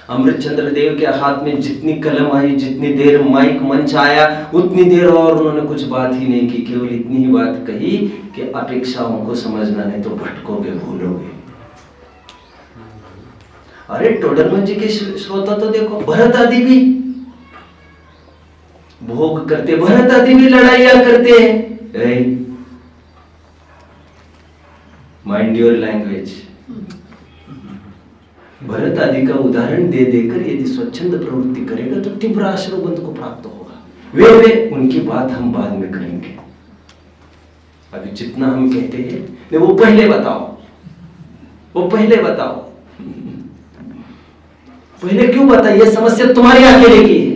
अमृतचंद्र देव के हाथ में जितनी कलम आई, जितनी देर माइक मंच आया, उतनी देर और उन्होंने कुछ बात ही नहीं की, केवल इतनी ही बात कही कि अपेक्षाओं को समझना नहीं तो भटकोगे, भूलोगे। अरे टोडरमल जी के श्रोता तो देखो, भरत आदि भी भोग करते, भरत आदि भी लड़ाइयां करते हैं। Mind your language. भरत आदि का उदाहरण दे देकर यदि स्वच्छंद प्रवृत्ति करेगा तो तीव्र आश्रवबंध को प्राप्त होगा। वे उनकी बात हम बाद में करेंगे। अभी जितना हम कहते हैं वो पहले बताओ, वो पहले बताओ। पहले क्यों बताइए? यह समस्या तुम्हारी अकेले की है।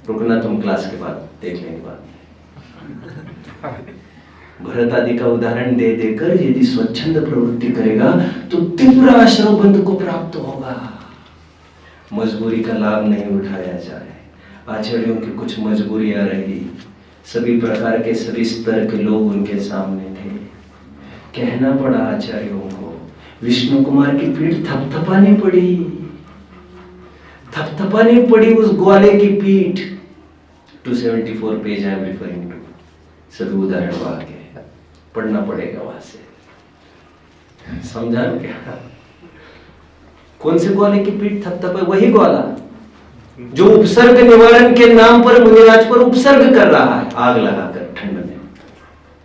रुकना, तुम क्लास के बाद देख लेंगे बात। भरत आदि का उदाहरण दे देकर यदि स्वच्छंद प्रवृत्ति करेगा तो तीव्र आश्रवबंध को प्राप्त होगा। मजबूरी का लाभ नहीं उठाया जाए। आचार्यों की कुछ मजबूरियां रही, सभी प्रकार के सभी स्तर के लोग उनके सामने थे। कहना पड़ा आचार्यों को, विष्णु कुमार की पीठ थपथपानी पड़ी, थपथपानी पड़ी उस ग्वाले की पीठ। 274 page I am referring to. सभी उदाहरण वहां के पढ़ना पड़ेगा, वहां से समझा क्या? कौन से ग्वाले की पीठ थपथपाई? वही ग्वाला जो उपसर्ग निवारण के नाम पर मुनिराज पर उपसर्ग कर रहा है, आग लगाकर ठंड में।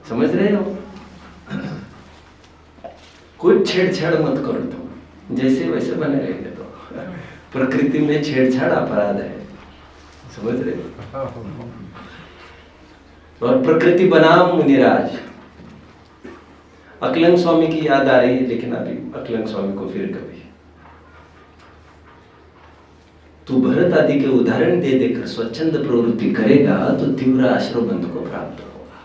समझ रहे हो? कुछ छेड़छाड़ मत करो, तुम जैसे वैसे बने रहेंगे तो। प्रकृति में छेड़छाड़ अपराध है, समझ रहे हो? और प्रकृति बनाम मुनिराज। अकलंग स्वामी की याद आ रही है, लेकिन अभी अकलंग स्वामी को फिर कभी। तू भरत आदि के उदाहरण दे देकर स्वच्छंद प्रवृत्ति करेगा तो तीव्र आश्रवबंध को प्राप्त होगा।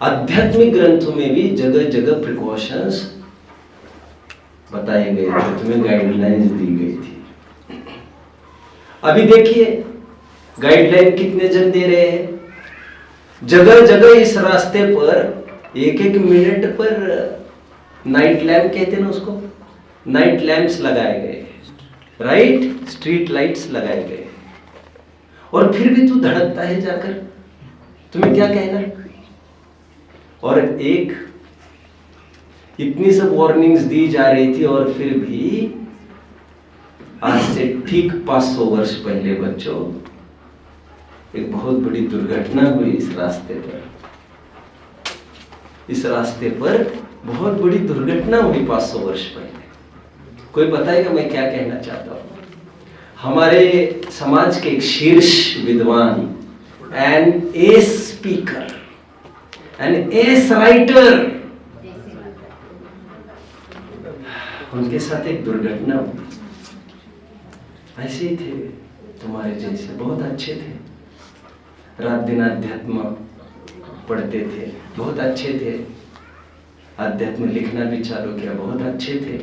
आध्यात्मिक ग्रंथों में भी जगह जगह प्रिकॉशंस बताए गए थे, तुम्हें गाइडलाइंस दी गई थी। अभी देखिए गाइडलाइन कितने जन दे रहे हैं। जगह जगह इस रास्ते पर एक एक मिनट पर नाइट लैम्प कहते हैं ना उसको, नाइट लैंप्स लगाए गए, राइट, स्ट्रीट लाइट्स लगाए गए। और फिर भी तू धड़कता है जाकर, तुम्हें क्या कहना? और एक इतनी सब वार्निंग्स दी जा रही थी और फिर भी आज से ठीक 500 वर्ष पहले बच्चों एक बहुत बड़ी दुर्घटना हुई इस रास्ते पर। इस रास्ते पर बहुत बड़ी दुर्घटना हुई 500 वर्ष पहले। कोई बताएगा मैं क्या कहना चाहता हूं? हमारे समाज के एक शीर्ष विद्वान, an ace speaker, an ace writer, उनके साथ एक दुर्घटना हुई। ऐसे ही थे तुम्हारे जैसे, बहुत अच्छे थे, रात दिन अध्यात्म पढ़ते थे, बहुत अच्छे थे, अध्यात्म लिखना भी चालू किया, बहुत अच्छे थे,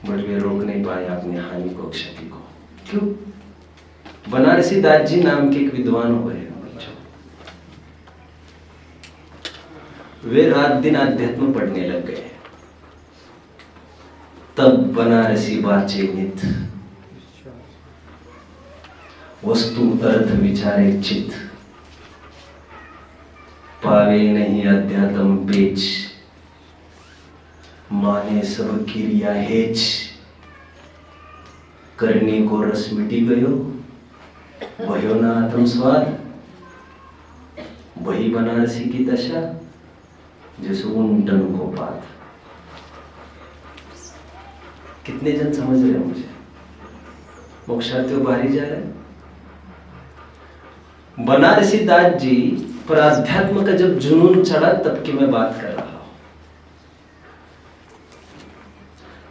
बट वे रोक नहीं पाए अपनी हानि को, क्षति को। क्यों? बनारसी दास जी नाम के एक विद्वान हुए, वे रात दिन अध्यात्म पढ़ने लग गए। तब बनारसी बाचे नित, वस्तु अर्थ विचारे चित, पावे नहीं अध्यात्म पेच, माने सब क्रिया हेच, करने को रस मिटी गयो, भयो ना आत्म स्वाद। वही बनारसी की दशा जैसे ऊंटन को पात। कितने जन समझ रहे हो मुझे? मोक्षार्थियों बाहरी जा रहे हैं। बनारसी दास जी पर अध्यात्म का जब जुनून चढ़ा तब की मैं बात कर रहा हूं।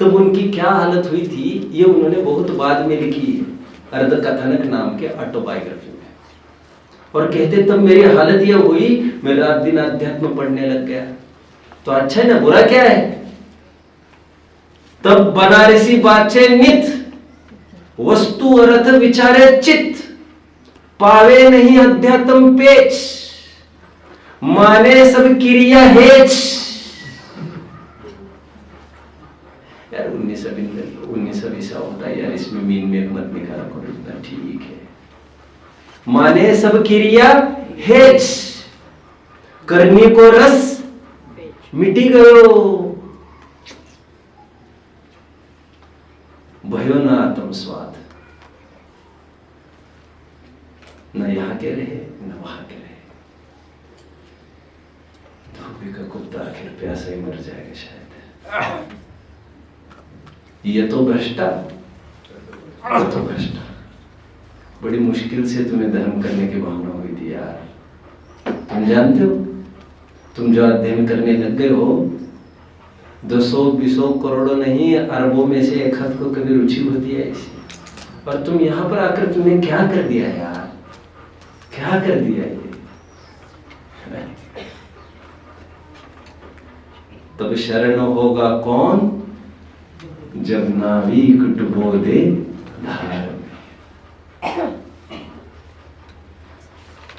तब उनकी क्या हालत हुई थी ये उन्होंने बहुत बाद में लिखी है, अर्धकथनक नाम के ऑटोबायोग्राफी में। और कहते तब मेरी हालत यह हुई, मैं रात दिन अध्यात्म पढ़ने लग गया। तो अच्छा है ना, बुरा क्या है? तब बनारसी बाचे नित, वस्तु अर्थ विचारे चित्त, पावे नहीं अध्यात्म पेच, माने सब क्रिया हेच। यार 1920 होता है यार, इसमें मीन में मत निकाला करो, इतना ठीक है। माने सब क्रिया हेच, करने को रस मिटी गयो, भयो न आत्म स्वाद। न यहां के रहे न वहां के रहे, धोबी का कुत्ता आखिर प्यासा ही मर जाएगा शायद। ये तो भ्रष्टा, ये तो भ्रष्टा। बड़ी मुश्किल से तुम्हें धर्म करने की भावना हुई थी यार। तुम जानते हो, तुम जो अध्ययन करने लग गए हो, 200-200 करोड़ों नहीं अरबों में से एक हद को कभी रुचि होती है इसी। और तुम यहां पर आकर तुमने क्या कर दिया यार, क्या कर दिया ये? तब शरण होगा कौन, जब नाविक डुबो दे धार में।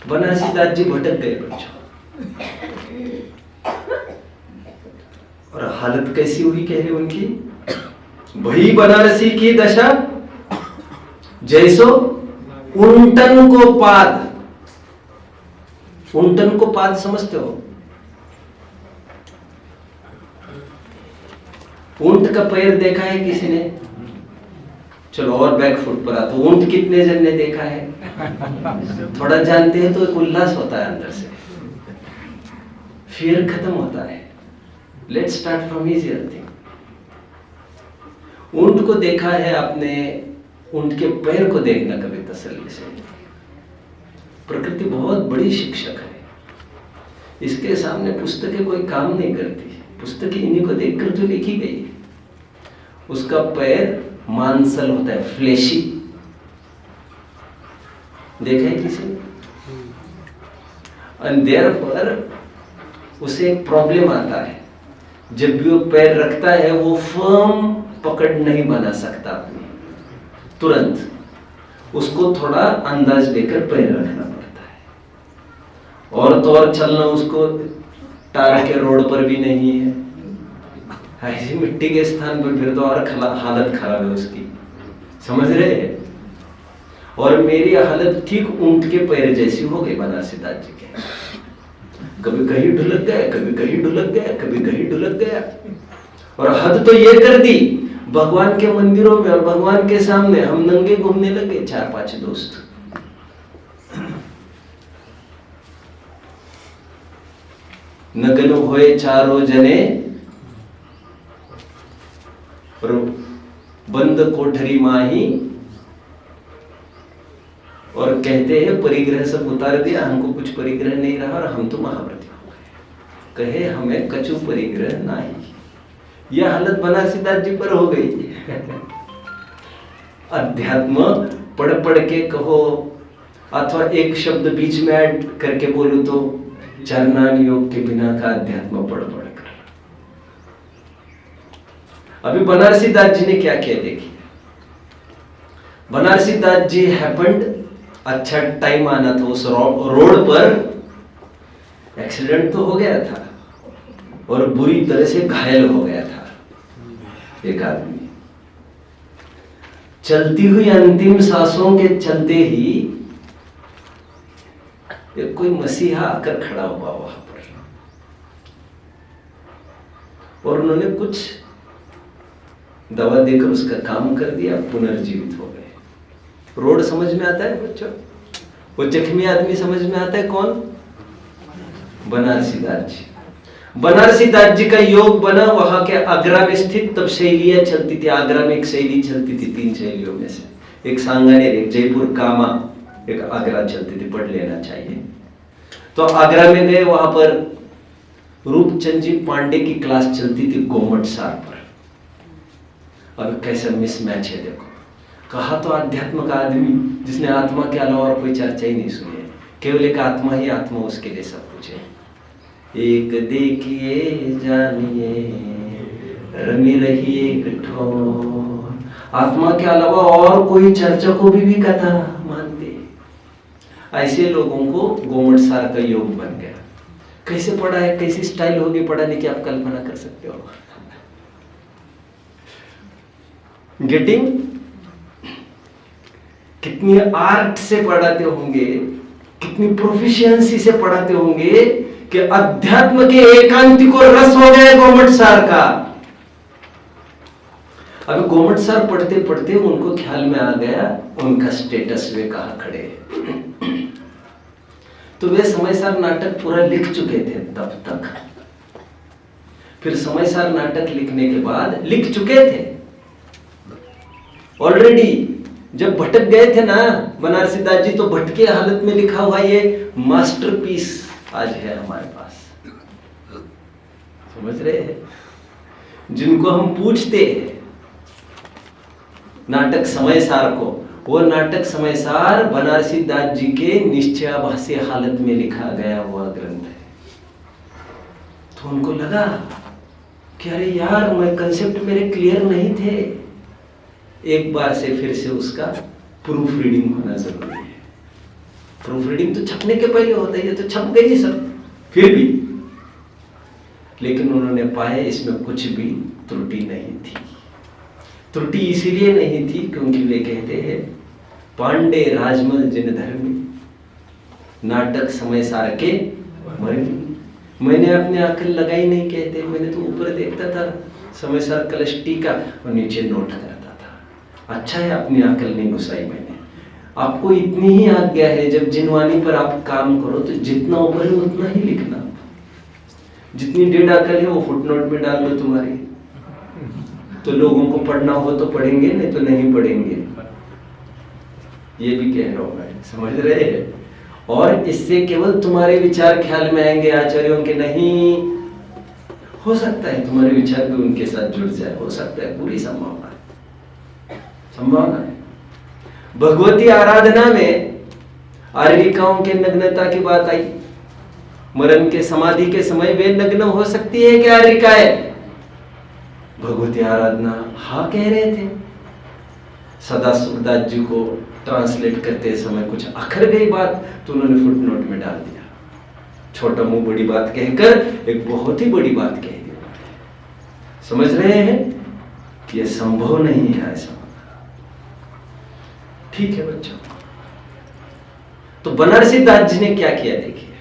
बनारसी दास जी भटक गए बच्चों, और हालत कैसी हुई कह रहे उनकी, भई बनारसी की दशा जैसो उंटन को पाद। उंटन को पाद समझते हो? ऊंट का पैर देखा है किसी ने? चलो और बैक फुट पर आता, ऊंट कितने जन ने देखा है? थोड़ा जानते हैं तो एक उल्लास होता है अंदर से, फिर खत्म होता है। Let's start from easier thing. ऊंट को देखा है आपने, ऊंट के पैर को देखना कभी तसल्ली से। प्रकृति बहुत बड़ी शिक्षक है, इसके सामने पुस्तकें कोई काम नहीं करती। पुस्तकें इन्हीं को देखकर तो लिखी गई है। उसका पैर मांसल होता है, फ्लेशी, देखा है किसी ने? एंड देयरफॉर उसे एक प्रॉब्लम आता है, जब भी वो पैर रखता है वो फर्म पकड़ नहीं बना सकता अपनी, तुरंत उसको थोड़ा अंदाज लेकर पैर रखना पड़ता है। और तो और चलना उसको टार के रोड पर भी नहीं है, ऐसी मिट्टी के स्थान पर फिर तो और हालत खराब है उसकी, समझ रहे हैं? और मेरी हालत ठीक ऊंट के पैर जैसी हो गई बनारसी दास जी के। कभी कहीं ढुलक गया, कभी कहीं ढुलक गया, कभी कहीं ढुलक गया। और हद तो ये कर दी, भगवान के मंदिरों में और भगवान के सामने हम नंगे घूमने लगे, 4-5 दोस्त। नगन होए चारों जने, और बंद कोठरी माही, और कहते हैं परिग्रह सब उतार दिया, हमको कुछ परिग्रह नहीं रहा और हम तो महाव्रती हो गए, कहे हमें कछु परिग्रह नहीं। यह हालत बनारसी दास जी पर हो गई। अध्यात्म पढ़ पढ़ के कहो, अथवा एक शब्द बीच में ऐड करके बोलूं तो चरणान योग के बिना का अध्यात्म पढ़ पढ़ कर। अभी बनारसी दास जी ने क्या किया देखिए। बनारसी दास जी हैपेंड, अच्छा टाइम आना था, उस रोड पर एक्सीडेंट तो हो गया था और बुरी तरह से घायल हो गया था एक आदमी। चलती हुई अंतिम सांसों के चलते ही एक कोई मसीहा आकर खड़ा हुआ वहां पर, और उन्होंने कुछ दवा देकर उसका काम कर दिया, पुनर्जीवित हो गए। रोड समझ में आता है बच्चों? वो जख्मी आदमी समझ में आता है कौन? बनारसी दास जी। बनारसी दास जी का योग बना वहां के आगरा में स्थित, तब शैलियां चलती थी। आगरा में एक शैली चलती थी, 3 शैलियों में से एक सांगानेर, एक जयपुर कामा, एक आगरा चलती थी, पढ़ लेना चाहिए। तो आगरा में गए, वहां पर रूपचंद जी पांडे की क्लास चलती थी गोमट सार पर। अब कैसा मिसमैच है देखो। कहा तो आध्यात्म का आदमी जिसने आत्मा के अलावा और कोई चर्चा ही नहीं सुनी है, केवल एक आत्मा ही आत्मा उसके लिए सब कुछ है। एक देखिए जानिए रमी रही एक ठोर, आत्मा के अलावा और कोई चर्चा को भी कथा मानते। ऐसे लोगों को गोमट सार का योग बन गया। कैसे पढ़ा है, कैसी स्टाइल होगी पढ़ाने की, आप कल्पना कर सकते हो। गेटिंग कितनी आर्ट से पढ़ाते होंगे, कितनी प्रोफिशिएंसी से पढ़ाते होंगे कि अध्यात्म के एकांति को रस हो गया गोमट सार का। अब गोमट सार पढ़ते पढ़ते उनको ख्याल में आ गया उनका स्टेटस वे कहां खड़े हैं। तो वे समय सार नाटक पूरा लिख चुके थे तब तक। फिर समय सार नाटक लिखने के बाद लिख चुके थे ऑलरेडी। जब भटक गए थे ना बनारसी दास जी, तो भटके हालत में लिखा हुआ ये मास्टरपीस आज है हमारे पास। समझ रहे हैं? जिनको हम पूछते हैं नाटक समय सार को, वो नाटक समय सार बनारसी दास जी के निश्चयाभासी हालत में लिखा गया हुआ ग्रंथ है। तो उनको लगा कि अरे यार, मैं कंसेप्ट मेरे क्लियर नहीं थे। एक बार से फिर से उसका प्रूफ रीडिंग होना जरूरी है। प्रूफ रीडिंग तो छपने के पहले होता है, ये तो छप गई सब फिर भी। लेकिन उन्होंने पाया इसमें कुछ भी त्रुटि नहीं थी। त्रुटि इसीलिए नहीं थी क्योंकि वे कहते हैं पांडे राजमल जिन धर्मी, नाटक समय सार के मर्मी। मैंने अपनी आंखें लगाई नहीं कहते, मैंने तो ऊपर देखता था समय सार कलश टीका और नीचे नोट करता था। अच्छा है अपनी अकल नहीं घुसाई मैंने। आपको इतनी ही आज्ञा है, जब जिनवानी पर आप काम करो तो जितना ऊपर है उतना ही लिखना। जितनी डेढ़ अकल है वो फुटनोट में डाल दो तुम्हारी, तो लोगों को पढ़ना हो तो पढ़ेंगे, नहीं तो नहीं पढ़ेंगे। ये भी कह रहा हूं मैं, समझ रहे हैं? और इससे केवल तुम्हारे विचार ख्याल में आएंगे, आचार्यों के नहीं। हो सकता है तुम्हारे विचार भी उनके साथ जुड़ जाए, हो सकता है, पूरी संभावना है, संभावना है। भगवती आराधना में आर्यिकाओं के नग्नता की बात आई। मरण के समाधि के समय वे नग्न हो सकती है क्या आर्यिकाएं? भगवती आराधना हाँ कह रहे थे। सदा सुखदास जी को ट्रांसलेट करते समय कुछ अखर गई बात तो उन्होंने फुटनोट में डाल दिया। छोटा मुंह बड़ी बात कहकर एक बहुत ही बड़ी बात कह दी। समझ रहे हैं? यह संभव नहीं है ऐसा। ठीक है बच्चों, तो बनारसी दास जी ने क्या किया देखिए।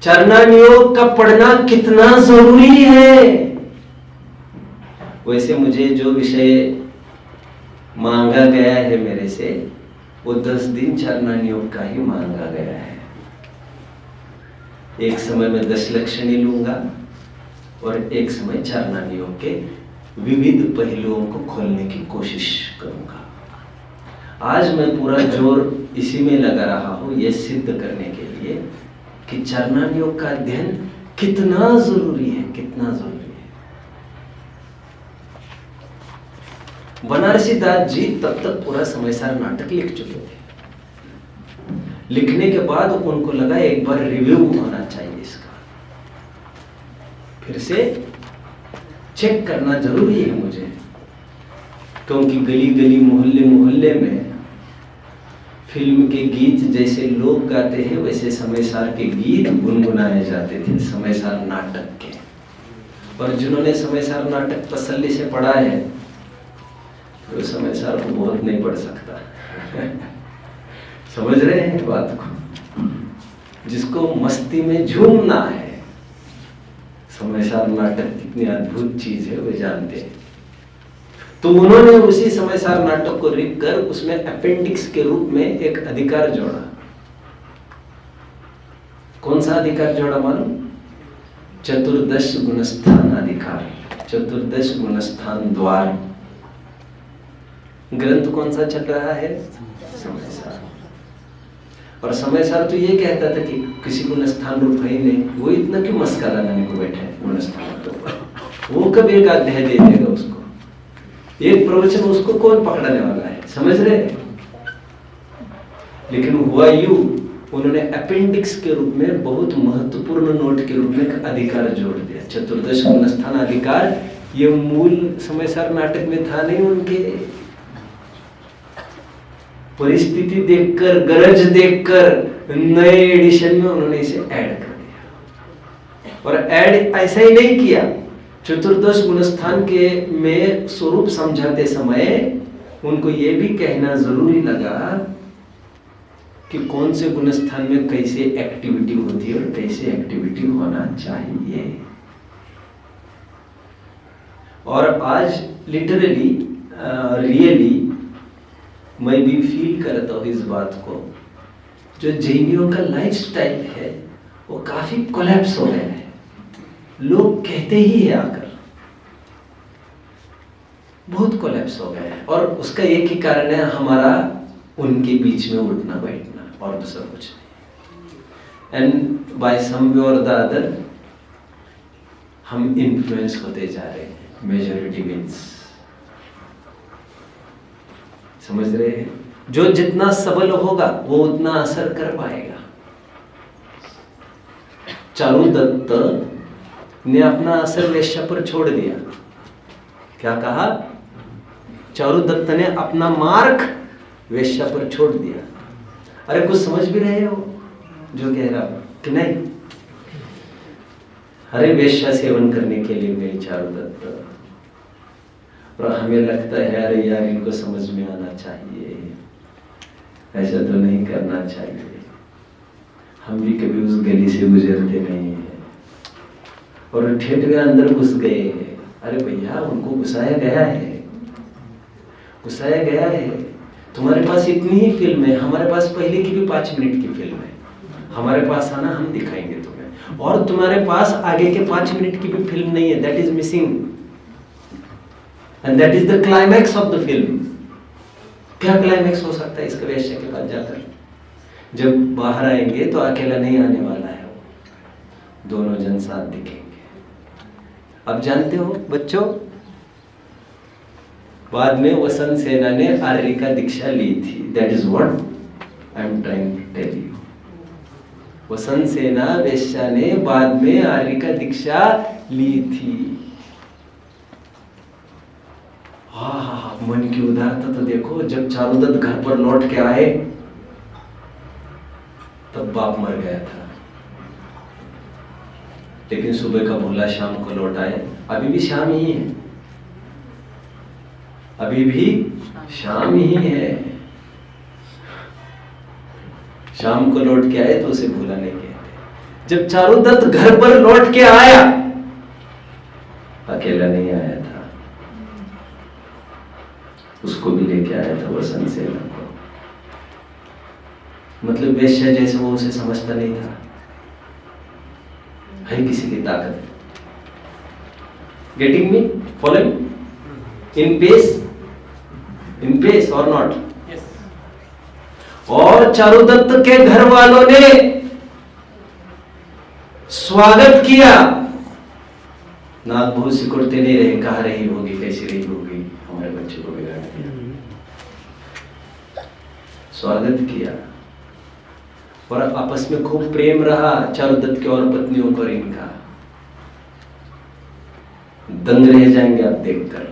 चरणानुयोग का पढ़ना कितना जरूरी है। वैसे मुझे जो विषय मांगा गया है मेरे से, वो 10 दिन चरणानुयोग का ही मांगा गया है। एक समय में 10 लक्षणी लूंगा और एक समय चरणानुयोग के विविध पहलुओं को खोलने की कोशिश करूंगा। आज मैं पूरा जोर इसी में लगा रहा हूं, यह सिद्ध करने के लिए कि चरणानुयोग का अध्ययन कितना जरूरी है, कितना जरूरी है। बनारसी दास जी तब तक पूरा समय सार नाटक लिख चुके थे। लिखने के बाद उनको लगा एक बार रिव्यू होना चाहिए इसका, फिर से चेक करना जरूरी है मुझे। क्योंकि गली गली मोहल्ले मोहल्ले में फिल्म के गीत जैसे लोग गाते हैं, वैसे समय सार के गीत गुनगुनाए जाते थे समय सार नाटक के। और जिन्होंने समय सार नाटक तसल्ली से पढ़ा है वो समय सार को बहुत नहीं पढ़ सकता। समझ रहे हैं बात को? जिसको मस्ती में झूमना है, समय सार नाटक कितनी अद्भुत चीज है वे जानते हैं। तो उन्होंने उसी समय सार नाटक को लिख कर उसमें अपेंडिक्स के रूप में एक अधिकार जोड़ा। कौन सा अधिकार जोड़ा मालूम? चतुर्दश गुणस्थान अधिकार, चतुर्दश गुणस्थान द्वार। ग्रंथ कौन सा चल रहा है? समय सार। और समय सार तो ये कहता था कि किसी गुणस्थान रूप है ही नहीं, वो इतना क्यों मस्का लगाने को बैठे गुणस्थान तो वो कब एक अध्याय दे देगा उसको, एक प्रवचन उसको कौन पकड़ने वाला है? समझ रहे? लेकिन हुआ यूं उन्होंने अपेंडिक्स के रूप में बहुत महत्वपूर्ण नोट के रूप में एक अधिकार जोड़ दिया, चतुर्दश गुणस्थान अधिकार। ये मूल समय सार नाटक में था नहीं, उनके परिस्थिति देखकर, गरज देखकर नए एडिशन में उन्होंने इसे ऐड कर दिया। और ऐड ऐसा ही नहीं किया, चतुर्दश गुणस्थान के में स्वरूप समझाते समय उनको ये भी कहना जरूरी लगा कि कौन से गुणस्थान में कैसे एक्टिविटी होती है और कैसे एक्टिविटी होना चाहिए। और आज लिटरली रियली मैं भी फील करता हूँ इस बात को, जो जैनियों का लाइफस्टाइल है वो काफी कोलैप्स हो गया है। लोग कहते ही है आकर, बहुत कोलैप्स हो गया है। और उसका एक ही कारण है, हमारा उनके बीच में उठना बैठना, और दूसरा कुछ नहीं। एंड बाय सम वे और द अदर हम इन्फ्लुएंस होते जा रहे हैं, मेजॉरिटी विंस। समझ रहे हैं? जो जितना सबल होगा वो उतना असर कर पाएगा। चारुदत्त ने अपना असर वेश्या पर छोड़ दिया। क्या कहा? चारुदत्त ने अपना मार्क वेश्या पर छोड़ दिया। अरे कुछ समझ भी रहे हो जो कह रहा कि नहीं? अरे वेश्या सेवन करने के लिए गई चारुदत्त, और हमें लगता है अरे यार इनको समझ में आना चाहिए, ऐसा तो नहीं करना चाहिए। हम भी कभी उस गली से गुजरते नहीं हैं और थिएटर के अंदर घुस गए। अरे भैया उनको घुसाया गया है, घुसाया गया है। तुम्हारे पास इतनी ही फिल्म है, हमारे पास पहले की भी 5 मिनट की फिल्म है। हमारे पास आना, हम दिखाएंगे तुम्हें। और तुम्हारे पास आगे के 5 मिनट की भी फिल्म नहीं है, that is missing, and that is the climax of the film. क्या क्लाइमैक्स हो सकता है इसके वेश्या के पास जाकर? जब बाहर आएंगे तो अकेला नहीं आने वाला है वो, दोनों जन साथ दिखेंगे। अब जानते हो बच्चों, बाद में वसंत सेना ने आर्य का दीक्षा ली थी। That is what I am trying to tell you. Vasantsena वेश्या ने बाद में आर्य का दीक्षा ली थी। हाँ, मन की उदारता तो देखो। जब चारुदत्त घर पर लौट के आए तब बाप मर गया था, लेकिन सुबह का भोला शाम को लौट आए। अभी भी शाम ही है, अभी भी शाम ही है। शाम को लौट के आए तो उसे भूला नहीं कहते। जब चारुदत्त घर पर लौट के आया, अकेला नहीं आया था, उसको भी लेके आया था वसंत सेना को। मतलब वेश्या जैसे वो उसे समझता नहीं था। है किसी की ताकत। Getting me? फॉलोइंग? इन पेस? इन पेस और नॉट? और चारुदत्त के घर वालों ने स्वागत किया। नाक बहुत सिकुड़ते नहीं रहे, कहा रही होगी, कैसी रही होगी, हमारे बच्चे को बिगाड़ दिया। स्वागत किया और आपस में खूब प्रेम रहा चारुदत्त के और पत्नियों को। इनका दंग रह जाएंगे आप देखकर।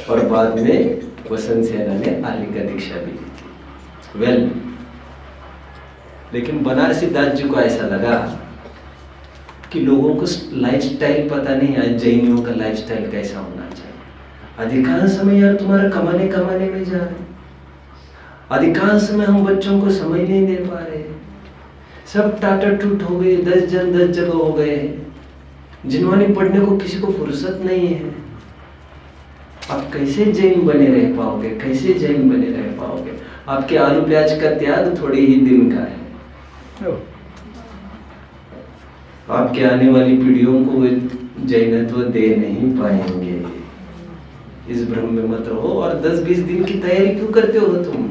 और बाद में वसंत सेना ने आर्य का दीक्षा भी ली थी। वेल, लेकिन बनारसी दास जी को ऐसा लगा कि लोगों को लाइफस्टाइल पता नहीं है, जैनियों का लाइफस्टाइल कैसा होना चाहिए। अधिकांश समय यार तुम्हारा कमाने कमाने में जा रहे, अधिकांश समय हम बच्चों को समय नहीं दे पा रहे। सब टाटा टूट हो गए, 10 जन 10 जगह हो गए, जिनवानी पढ़ने को किसी को फुर्सत नहीं है। आप कैसे जैन बने रह पाओगे? कैसे जैन बने रह पाओगे? आपके आलू प्याज का त्याग थोड़े ही दिन का है। आपके आने वाली पीढ़ियों को जैनत्व दे नहीं पाएंगे। इस भ्रम में मत रहो। और 10-20 दिन की तैयारी क्यों करते हो तुम?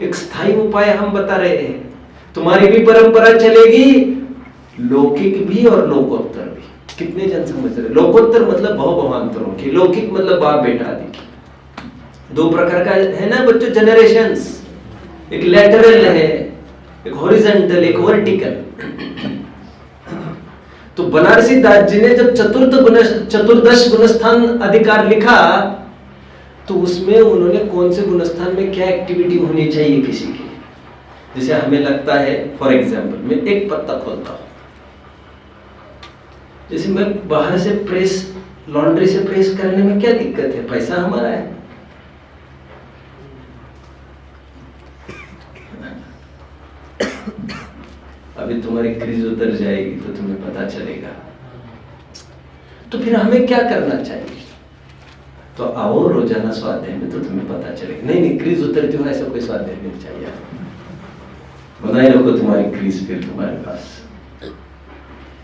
एक स्थायी उपाय हम बता रहे हैं। तुम्हारी भी परंपरा चलेगी, लौकिक भी और लोकोत्तर भी। कितने जन समझ रहे? लोकोत्तर मतलब भव-भवांतरों की, लौकिक मतलब बाप बेटा आदि की। 2 प्रकार का है ना बच्चों, जनरेशंस। एक लैटरल है एक हॉरिजॉन्टल, एक वर्टिकल। तो बनारसी दास जी ने जब चतुर्दश गुणस्थान अधिकार लिखा तो उसमें उन्होंने कौन से गुणस्थान में क्या एक्टिविटी होनी चाहिए किसी की, जैसे हमें लगता है, फॉर एग्जाम्पल मैं एक पत्ता खोलता हूं, जैसे मैं बाहर से प्रेस, लॉन्ड्री से प्रेस करने में क्या दिक्कत है, पैसा हमारा है। अभी तुम्हारी क्रीज उतर जाएगी तो तुम्हें पता चलेगा। तो फिर हमें क्या करना चाहिए? तो आओ रोजाना स्वाध्याय में तो तुम्हें पता चलेगा। नहीं, क्रीज उतरती हो ऐसा कोई स्वाध्याय नहीं चाहिए। बनाए रखो तुम्हारी क्रीज, फिर तुम्हारे पास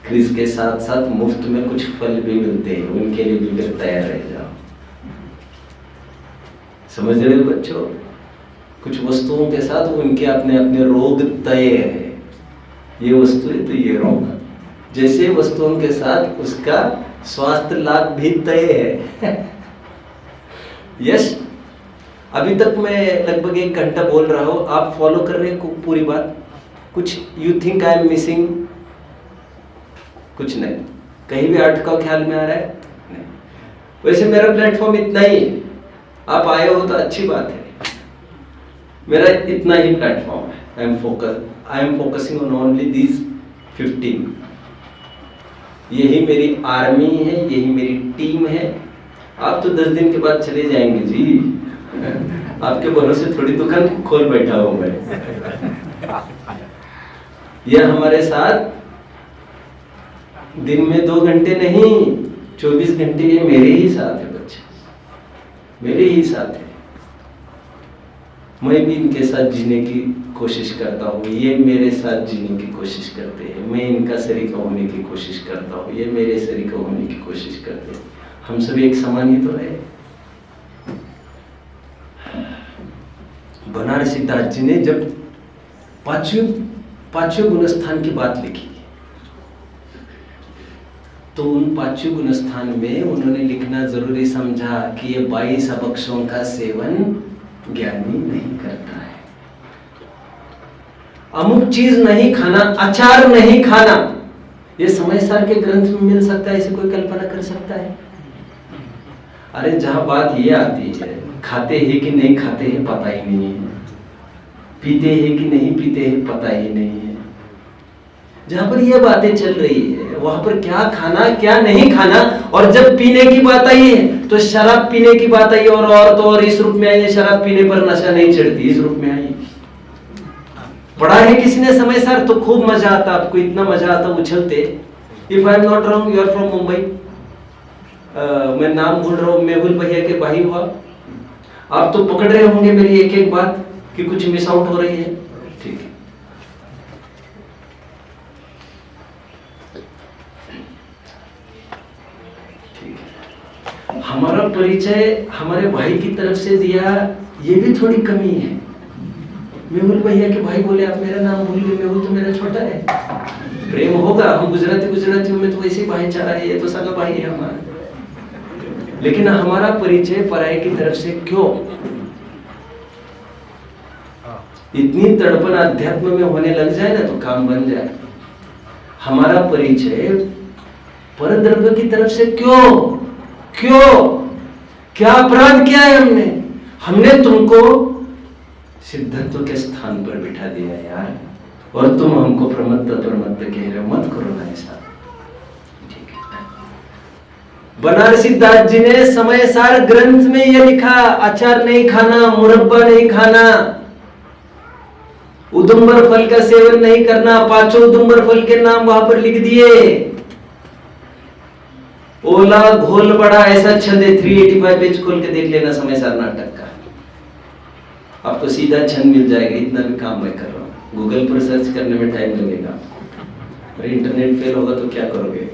क्रीज के साथ साथ मुफ्त में कुछ फल भी मिलते हैं, उनके लिए भी फिर तैयार रह जाओ। समझ रहे हो बच्चों? कुछ वस्तुओं के साथ उनके अपने अपने रोग तय है। ये वस्तु है तो ये रोग, जैसे वस्तुओं के साथ उसका स्वास्थ्य लाभ भी तय है। यस, अभी तक मैं लगभग 1 घंटा बोल रहा हूं, आप फॉलो कर रहे हैं पूरी बात? कुछ you think I am missing? कुछ नहीं, कहीं भी अटका ख्याल में आ रहा है? नहीं। वैसे मेरा प्लेटफॉर्म इतना ही है, आप आए हो तो अच्छी बात है। मेरा इतना ही प्लेटफॉर्म है। I am focusing on only these 15। यही मेरी आर्मी है, यही मेरी टीम है। आप तो 10 दिन के बाद चले जाएंगे जी। आपके भरोसे थोड़ी दुकान खोल बैठा हूं मैं। यह हमारे साथ दिन में 2 घंटे नहीं, 24 घंटे ये मेरे ही साथ है बच्चे, मेरे ही साथ है। मैं भी इनके साथ जीने की कोशिश करता हूँ, ये मेरे साथ जीने की कोशिश करते हैं। मैं इनका शरीक होने की कोशिश करता हूँ, ये मेरे शरीक होने की कोशिश करते हैं। हम सभी एक समान ही तो है। बनारसी दास जी ने जब पांचवें गुणस्थान की बात लिखी तो उन 5 गुणस्थान में उन्होंने लिखना जरूरी समझा कि ये 22 अभक्षों का सेवन ज्ञानी नहीं करता है। अमुक चीज नहीं खाना, अचार नहीं खाना, ये समय सार के ग्रंथ में मिल सकता है? इसे कोई कल्पना कर सकता है? अरे जहां बात ये आती है, खाते हैं कि नहीं खाते हैं पता ही नहीं है, पीते हैं कि नहीं पीते हैं पता ही नहीं है, जहां पर ये बातें चल रही है वहां पर क्या खाना क्या नहीं खाना, और जब पीने की बात आई है तो शराब पीने की बात आई और तो और इस रूप में आई है, शराब पीने पर नशा नहीं चढ़ती, इस रूप में आई। पढ़ा है किसी ने समय सार तो खूब मजा आता, आपको इतना मजा आता उछलते। If I am not wrong, you are from Mumbai, मैं नाम भूल रहा हूँ, मेहुल भैया के भाई हुआ। आप तो पकड़ रहे होंगे मेरी एक एक बात कि कुछ मिस आउट हो रही है। ठीक है, हमारा परिचय हमारे भाई की तरफ से दिया, ये भी थोड़ी कमी है। मेहुल भैया के भाई बोले आप मेरा नाम भूल गए, मेहुल तो मेरा छोटा है। प्रेम होगा, हम गुजरातियों में तो वैसे भाईचारा है, ये तो सगा भाई है हमारा। लेकिन हमारा परिचय पराये की तरफ से क्यों? इतनी तड़पन अध्यात्म में होने लग जाए ना तो काम बन जाए। हमारा परिचय परद्रव्य की तरफ से क्यों? क्या अपराध किया है हमने? हमने तुमको सिद्धत्व के स्थान पर बिठा दिया यार, और तुम हमको प्रमत्त कह रहे हो। मत करो ना ऐसा, ठीक है? बनारसी दास जी ने समय सार ग्रंथ में यह लिखा, अचार नहीं खाना, मुरब्बा नहीं खाना, उदुम्बर फल का सेवन नहीं करना। 5 उदुम्बर फल के नाम वहां पर लिख दिए। ओला घोल बड़ा ऐसा छंद है, 385 पेज खोल के देख लेना समय सार नाटक का, आपको सीधा छंद मिल जाएगा। इतना भी काम मैं कर रहा हूँ, गूगल पर सर्च करने में टाइम लगेगा, और इंटरनेट फेल होगा तो क्या करोगे?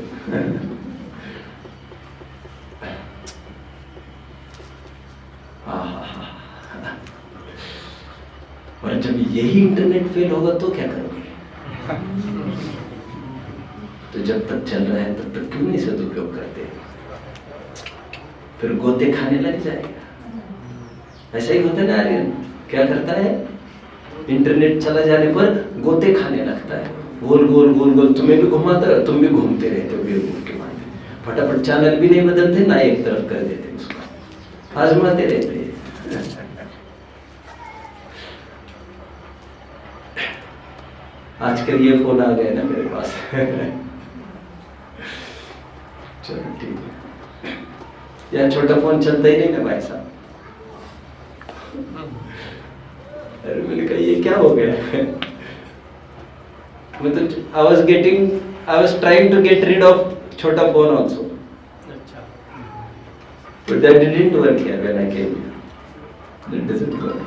और जब यही इंटरनेट फेल होगा तो क्या करोगे? तो जब तक चल रहा है तब तक क्यों नहीं सदुपयोग करते? फिर गोते खाने लग जाएगा। ऐसा ही होता है ना आर्यन, क्या करता है? इंटरनेट चला जाने पर गोते खाने लगता है, गोल गोल गोल गोल, तुम्हें भी घुमाता है, तुम भी घूमते रहते हो बेवकूफ के माथे। फटाफट चैनल भी नहीं बदलते, ना एक तरफ कर देते, उसको आजमाते रहते हैं। आजकल ये फोन आ गया ना मेरे पास। चलो ठीक है, यार छोटा फोन चलता ही नहीं ना भाई साहब। अरे मैंने कहा ये क्या हो गया। मैं तो I was trying to get rid of छोटा phone also, but that didn't work here when I came here. That doesn't work.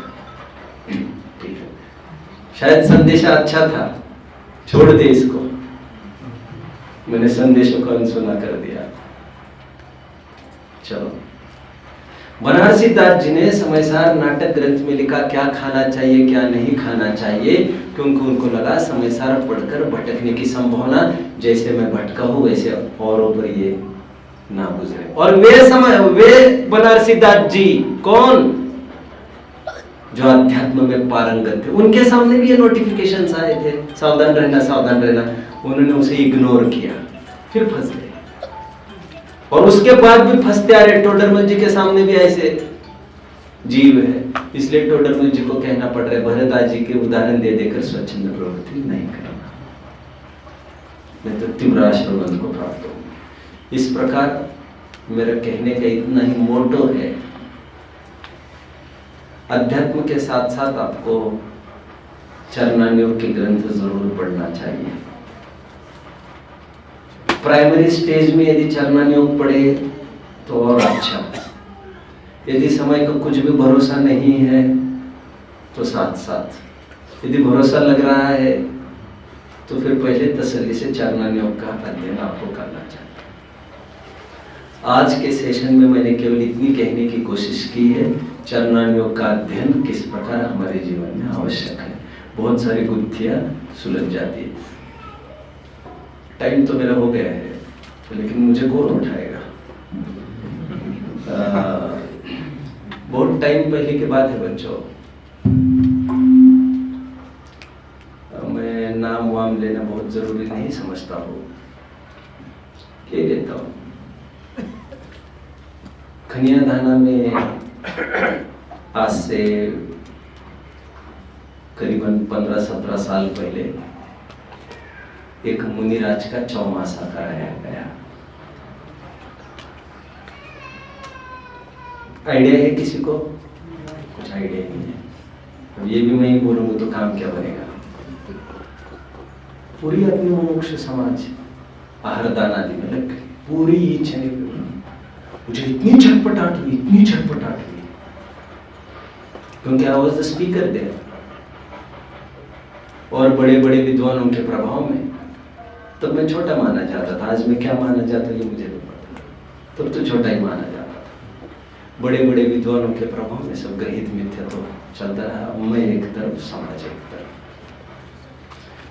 ठीक है, शायद संदेशा अच्छा था, छोड़ दे इसको। मैंने संदेशों को अनसुना कर दिया। चलो, बनारसी दास जी ने समयसार नाटक ग्रंथ में लिखा क्या खाना चाहिए क्या नहीं खाना चाहिए, क्योंकि उनको लगा समयसार पढ़कर भटकने की संभावना, जैसे मैं भटका हूं वैसे औरों पर ये ना गुजरे। और वे बनारसी दास जी कौन, जो अध्यात्म में पारंगत थे, उनके सामने भी ये नोटिफिकेशंस आए थे, सावधान रहना सावधान रहना। उन्होंने उसे इग्नोर किया, फिर फंस गए। और उसके बाद भी फंसते आ रहे। टोडरमल जी के सामने भी ऐसे जीव है, इसलिए टोडरमल जी को कहना पड़ रहा है भरतदास जी के उदाहरण दे देकर स्वच्छंद प्रवृत्ति नहीं करना, नहीं तो तीव्र आश्रम को प्राप्त होगा। इस प्रकार मेरा कहने का इतना ही मोटो है, अध्यात्म के साथ साथ आपको चरणान्योग के ग्रंथ जरूर पढ़ना चाहिए। प्राइमरी स्टेज में यदि चरणान्योग पढ़े तो और अच्छा, यदि समय का कुछ भी भरोसा नहीं है तो साथ साथ, यदि भरोसा लग रहा है तो फिर पहले तसल्ली से चरणान्योग का अध्ययन आपको करना चाहिए। आज के सेशन में मैंने केवल इतनी कहने की कोशिश की है, चरणान्योग का अध्ययन किस प्रकार हमारे जीवन में आवश्यक है। बहुत सारी गुत्थियां सुलझ जाती है। टाइम तो मेरा हो गया है, तो लेकिन मुझे कौन उठाएगा। बहुत टाइम पहले की बात है बच्चों, मैं नाम वाम लेना बहुत जरूरी नहीं समझता हूँ, ले लेता हूँ। खनियाधाना में आज से करीबन 15-17 साल पहले एक मुनिराज का चौमासा कराया गया। आइडिया है किसी को? कुछ आइडिया नहीं है। अब ये भी मैं ही बोलूंगा तो काम क्या बनेगा। पूरी अपनी मुमुक्ष समाज आहारदान आदि में लग गई, पूरी ही चली गई। मुझे इतनी छटपटाहट हुई, इतनी छटपटाहट हुई, क्योंकि I was the speaker there. और बड़े बड़े विद्वानों के प्रभाव में तब मैं छोटा माना जाता था। आज मैं क्या माना जाता ये मुझे नहीं पता, तब तो छोटा ही माना जाता था। बड़े बड़े विद्वानों के प्रभाव में सब ग्रहित मिथ्या तो चलता रहा, मैं एक तरफ समाज एक तरफ।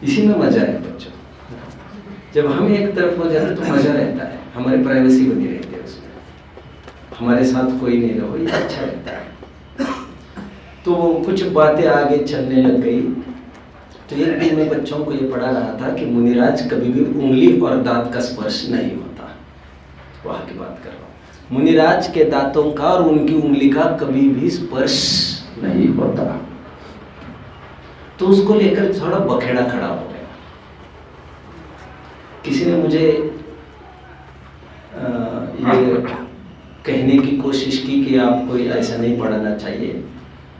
इसी में मजा है बच्चों, जब हम एक तरफ हो जाते तो मजा रहता है, हमारी प्राइवेसी बनी रहती है उसमें, हमारे साथ कोई नहीं रहो, ये अच्छा रहता है। तो कुछ बातें आगे चलने लग गई। तो एक दिन मैं बच्चों को ये पढ़ा रहा था कि मुनिराज कभी भी उंगली और दांत का स्पर्श नहीं होता। वहां की बात कर रहा हूँ। मुनिराज के दांतों का और उनकी उंगली का कभी भी स्पर्श नहीं होता। तो उसको लेकर थोड़ा बखेड़ा खड़ा हो गया। किसी ने मुझे ये कहने की कोशिश की कि आपको ऐसा नहीं पढ़ाना चाहिए,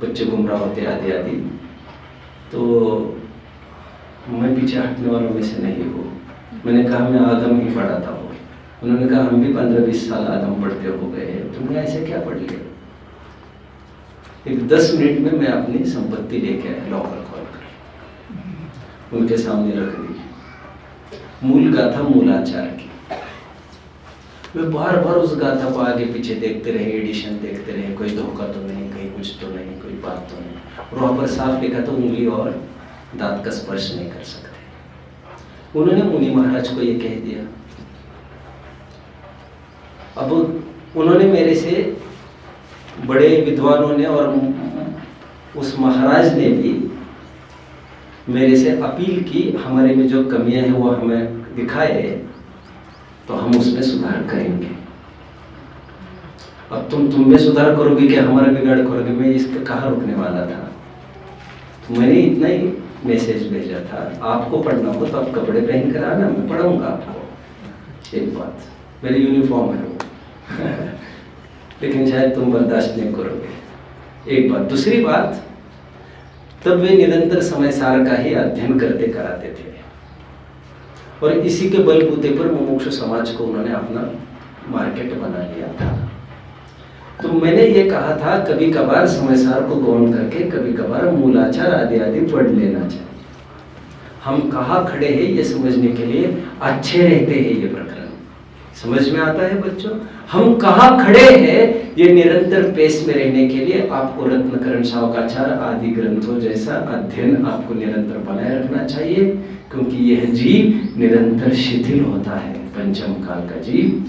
बच्चे गुमराह होते आदि आदि। तो मैं पीछे हटने वालों में से नहीं हूँ। मैंने कहा मैं आगम ही पढ़ाता हूँ। उन्होंने कहा हम भी 15-20 साल आगम पढ़ते हो गए, तुमने ऐसे क्या पढ़ लिया। एक 10 मिनट में मैं अपनी संपत्ति लेके आया, लॉकर खोल कर उनके सामने रख दी। मूल गाथा मूलाचार की। वे बार बार उस गाथा को आगे पीछे देखते रहे, एडिशन देखते रहे, कोई धोखा तो नहीं, कहीं कुछ तो नहीं, कोई बात तो नहीं। और वहां पर साफ लिखा था उंगली और दांत का स्पर्श नहीं कर सकते। उन्होंने मुनि महाराज को ये कह दिया। अब उन्होंने मेरे से, बड़े विद्वानों ने और उस महाराज ने भी मेरे से अपील की हमारे में जो कमियां हैं वो हमें दिखाए तो हम उसमें सुधार करेंगे। अब तुम में सुधार करोगे कि हमारा बिगाड़ करोगे? मैं इसका कहाँ रुकने वाला था। तो मैंने इतना ही मैसेज भेजा था, आपको पढ़ना हो तो आप कपड़े पहन कर आना, मैं पढ़ाऊंगा आपको। एक बात, मेरी यूनिफॉर्म है वो लेकिन शायद तुम बर्दाश्त नहीं करोगे। एक बात। दूसरी बात, तब वे निरंतर समय सार का ही अध्ययन करते कराते थे और इसी के बलबूते पर मुमुक्षु समाज को उन्होंने अपना मार्केट बना लिया था। तो मैंने ये कहा था कभी कभार समय सार को गौण करके कभी कभार मूलाचार आदि आदि पढ़ लेना चाहिए। हम कहाँ खड़े हैं ये समझने के लिए अच्छे रहते हैं ये प्रकरण समझ में आता है बच्चों। हम कहाँ खड़े हैं ये निरंतर पेश में रहने के लिए आपको रत्नकरण शावकाचार आदि ग्रंथों जैसा अध्ययन आपको निरंतर बनाए रखना चाहिए, क्योंकि यह जीव निरंतर शिथिल होता है। पंचम काल का जीव,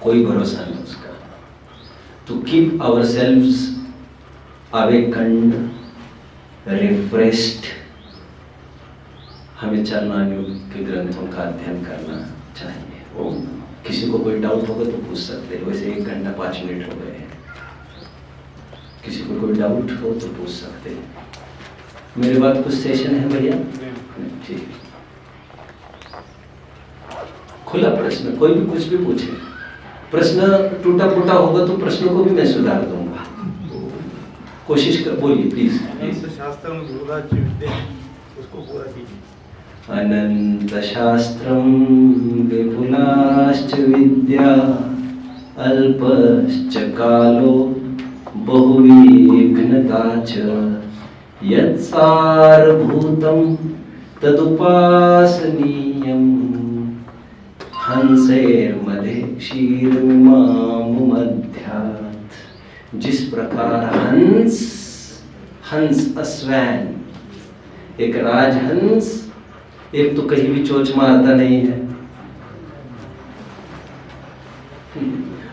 कोई भरोसा नहीं उसका। To keep ourselves awakened, refreshed, हमें चरणायुग के ग्रंथों का अध्ययन करना चाहिए। वो किसी को कोई डाउट होगा तो पूछ सकते हैं। वैसे 1 घंटा 5 मिनट हो गए हैं, किसी को कोई डाउट हो तो पूछ सकते हैं। मेरे बाद कुछ सेशन है भैया? ठीक, खुला प्रश्न, कोई भी कुछ भी पूछे। प्रश्न टूटा फूटा होगा तो प्रश्न को भी मैं सुधार दूंगा। कोशिश कर, बोलिए प्लीज। अनंत शास्त्रम विपुलाश्च विद्या अल्पश्च कालो बहुविघ्नता च यत्सारभूतं तदुपासनीयम् हंसेर्मध्ये क्षीरमिमामुमध्यात्। जिस प्रकार हंस अस्वैन, एक राजहंस, एक तो कहीं भी चोंच मारता नहीं है।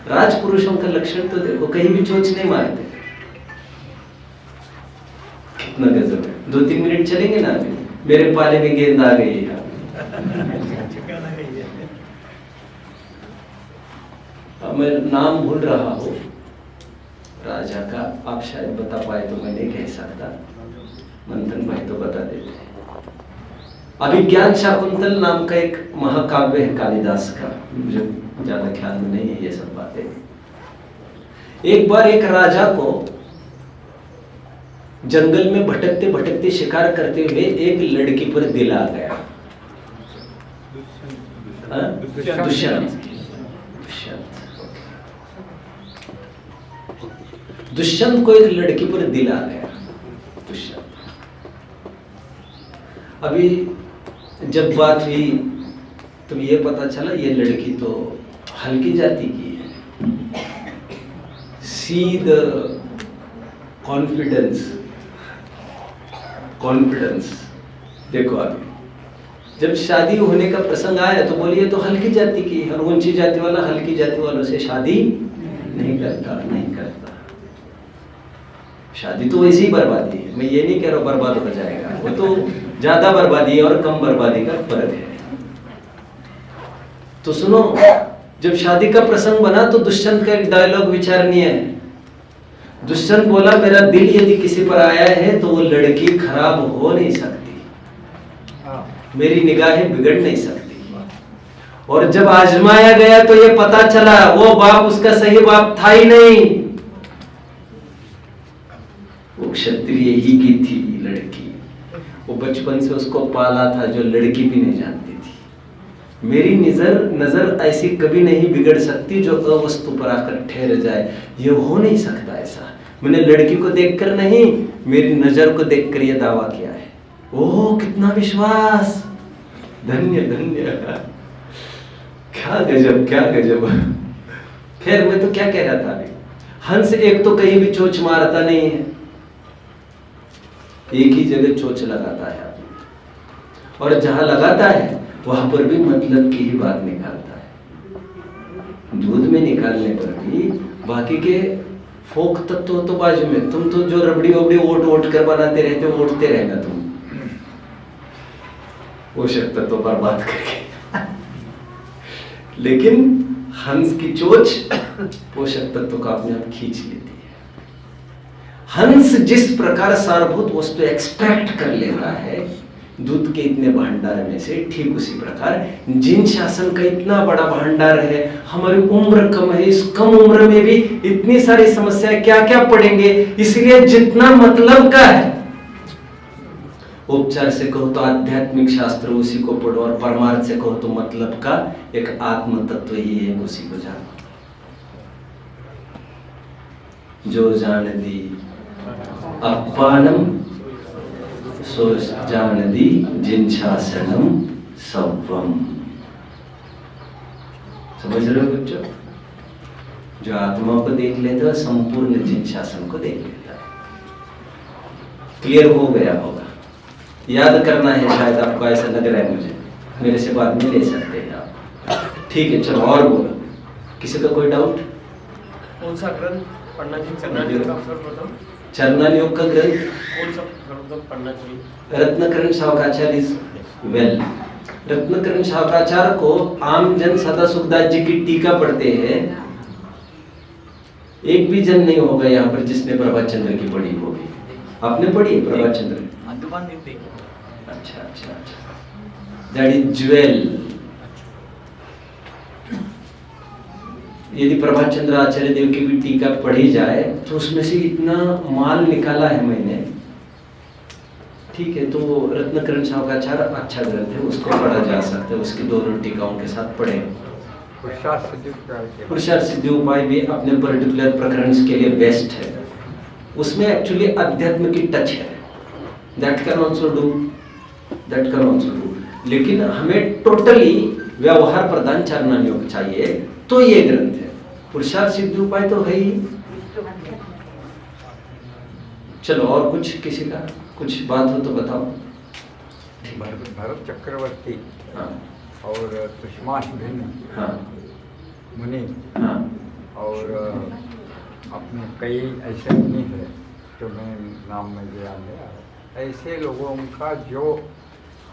राजपुरुषों का लक्षण तो देखो, कहीं भी चोंच नहीं मारते। कितना गजब है। 2-3 मिनट चलेंगे ना अभी। मेरे पाले में गेंद आ गई है। मैं नाम भूल रहा हूँ राजा का, आप शायद बता पाए तो मैं नहीं कह सकता। मंथन भाई तो बता देते। अभिज्ञान शाकुंतल नाम का एक महाकाव्य है कालिदास का, मुझे ज्यादा ख्याल में नहीं है ये सब बातें। एक बार एक राजा को जंगल में भटकते भटकते शिकार करते हुए एक लड़की पर दिल आ गया। दुष्यंत को एक लड़की पर दिल आ गया। दुष्यंत, अभी जब बात हुई तो ये पता चला ये लड़की तो हल्की जाति की है। सी द कॉन्फिडेंस देखो। अभी जब शादी होने का प्रसंग आया तो बोलिए तो हल्की जाति की है, और ऊंची जाति वाला हल्की जाति वालों से शादी नहीं करता। शादी तो वैसे ही बर्बादी है। मैं ये नहीं कह रहा हूं बर्बाद हो जाएगा, वो तो ज्यादा बर्बादी है और कम बर्बादी का फर्क है। तो सुनो, जब शादी का प्रसंग बना तो दुष्यंत का एक डायलॉग विचारणीय है। दुष्यंत बोला, मेरा दिल यदि किसी पर आया है तो वो लड़की खराब हो नहीं सकती, मेरी निगाहें बिगड़ नहीं सकती। और जब आजमाया गया तो ये पता चला वो बाप उसका सही बाप था ही नहीं, वो क्षत्रिय ही की थी लड़की। वो बचपन से उसको पाला था जो लड़की भी नहीं जानती थी। मेरी नजर ऐसी कभी नहीं बिगड़ सकती जो अवस्तु पर आकर ठहर जाए, ये हो नहीं सकता ऐसा। मैंने लड़की को देखकर नहीं, मेरी नजर को देखकर यह दावा किया है। ओह कितना विश्वास, धन्य धन्य, क्या गजब क्या गजब। फिर मैं तो क्या कह रहा था, हंस एक तो कहीं भी चोंच मारता नहीं है, एक ही जगह चोंच लगाता है, और जहां लगाता है वहां पर भी मतलब की ही बात निकालता है। दूध में निकालने पर भी बाकी के फोक तत्व तो बाजू में, तुम तो जो रबड़ी वबड़ी ओट कर बनाते रहते हो, ओटते रहेगा तुम। पोषक तत्व बर्बाद करके। लेकिन हंस की चोंच पोषक तत्व का अपने आप खींच लेती है। हंस जिस प्रकार सारभूत वस्तु एक्सट्रैक्ट कर लेता है दूध के इतने भंडार में से, ठीक उसी प्रकार जिन शासन का इतना बड़ा भंडार है, हमारी उम्र कम है, इस कम उम्र में भी इतनी सारी समस्याएं क्या क्या पड़ेंगे। इसलिए जितना मतलब का है, उपचार से कहो तो आध्यात्मिक शास्त्र उसी को पढ़ो, और परमार्थ से कहो तो मतलब का एक आत्म तत्व ही है, उसी को जानो। जो जान दी अपानम सो जान दी जिनशासनम सवम। समझ रहे हो बच्चों? जो आत्मा को देख लेता है संपूर्ण जिनशासन को देख लेता है। क्लियर हो गया होगा? याद करना है, शायद आपको ऐसा लग रहा है मुझे, मेरे से बाद में ले सकते हैं आप। ठीक है, चलो और बोलो। किसी का कोई डाउट? कौन सा ग्रंथ पढ़ना चाहिए? चरणानियोग का सर्वप्रथम। चरणानियोग का ग्रंथ कौन सा सर्वप्रथम पढ़ना चाहिए? रत्नकरण शावकाचार्य इज वेल। रत्नकरण शावकाचार्य को आम जन सदा सुखदास जी की टीका पढ़ते हैं, एक भी जन नहीं होगा यहाँ पर जिसने प्रभात चंद्र की पढ़ी होगी। आपने पढ़ी है प्रभात चंद्र? अच्छा अच्छा अच्छा, दैट इज ज्वेल। यदि प्रभात चंद्र आचार्य देव की भी टीका पढ़ी जाए तो उसमें से इतना माल निकाला है मैंने। ठीक है, तो रत्नकरण शावकाचार्य अच्छा ग्रंथ है, उसको पढ़ा जा सकता है, उसकी दोनों टीकाओं के साथ पढ़े। पुरुषार्थ सिद्धि उपाय भी अपने पर्टिकुलर प्रकरण के लिए बेस्ट है। उसमें एक्चुअली अध्यात्म की टच है, दैट कैन ऑल्सो डू। लेकिन हमें टोटली व्यवहार प्रधान चरणानियोग चाहिए, तो ये ग्रंथ है। पुरुषार्थ सिद्धि उपाय तो है ही। चलो और कुछ, किसी का कुछ बात हो तो बताओ। भरत चक्रवर्ती हाँ और तुष्माश भिन्न हाँ मुनि हाँ और अपने कई ऐसे मुनि है जो मैं नाम में याद नहीं आ रहा, ऐसे लोगों का जो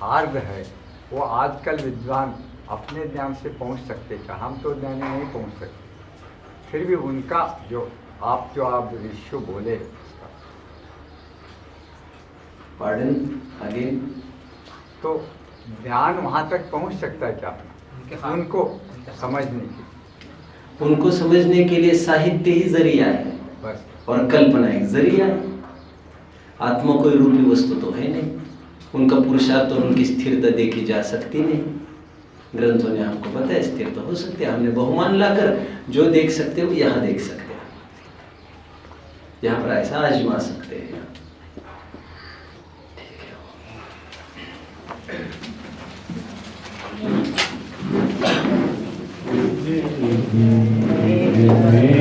मार्ग है वो आजकल विद्वान अपने ज्ञान से पहुंच सकते क्या? हम तो ज्ञानी नहीं पहुंच सकते, फिर भी उनका जो आप ऋषि बोले, पार्डन अगेन, तो ध्यान वहाँ तक पहुँच सकता है क्या उनको समझने की? उनको समझने के लिए साहित्य ही जरिया है बस, और कल्पना एक जरिया है। आत्मा कोई रूपी वस्तु तो है नहीं, उनका पुरुषार्थ और उनकी स्थिरता देखी जा सकती नहीं। ग्रंथों ने हमको पता है स्थिर तो हो सकते हैं, हमने बहुमान लाकर जो देख सकते हो यहाँ देख सकते हैं, यहाँ पर ऐसा आजमा सकते हैं। ठीक है।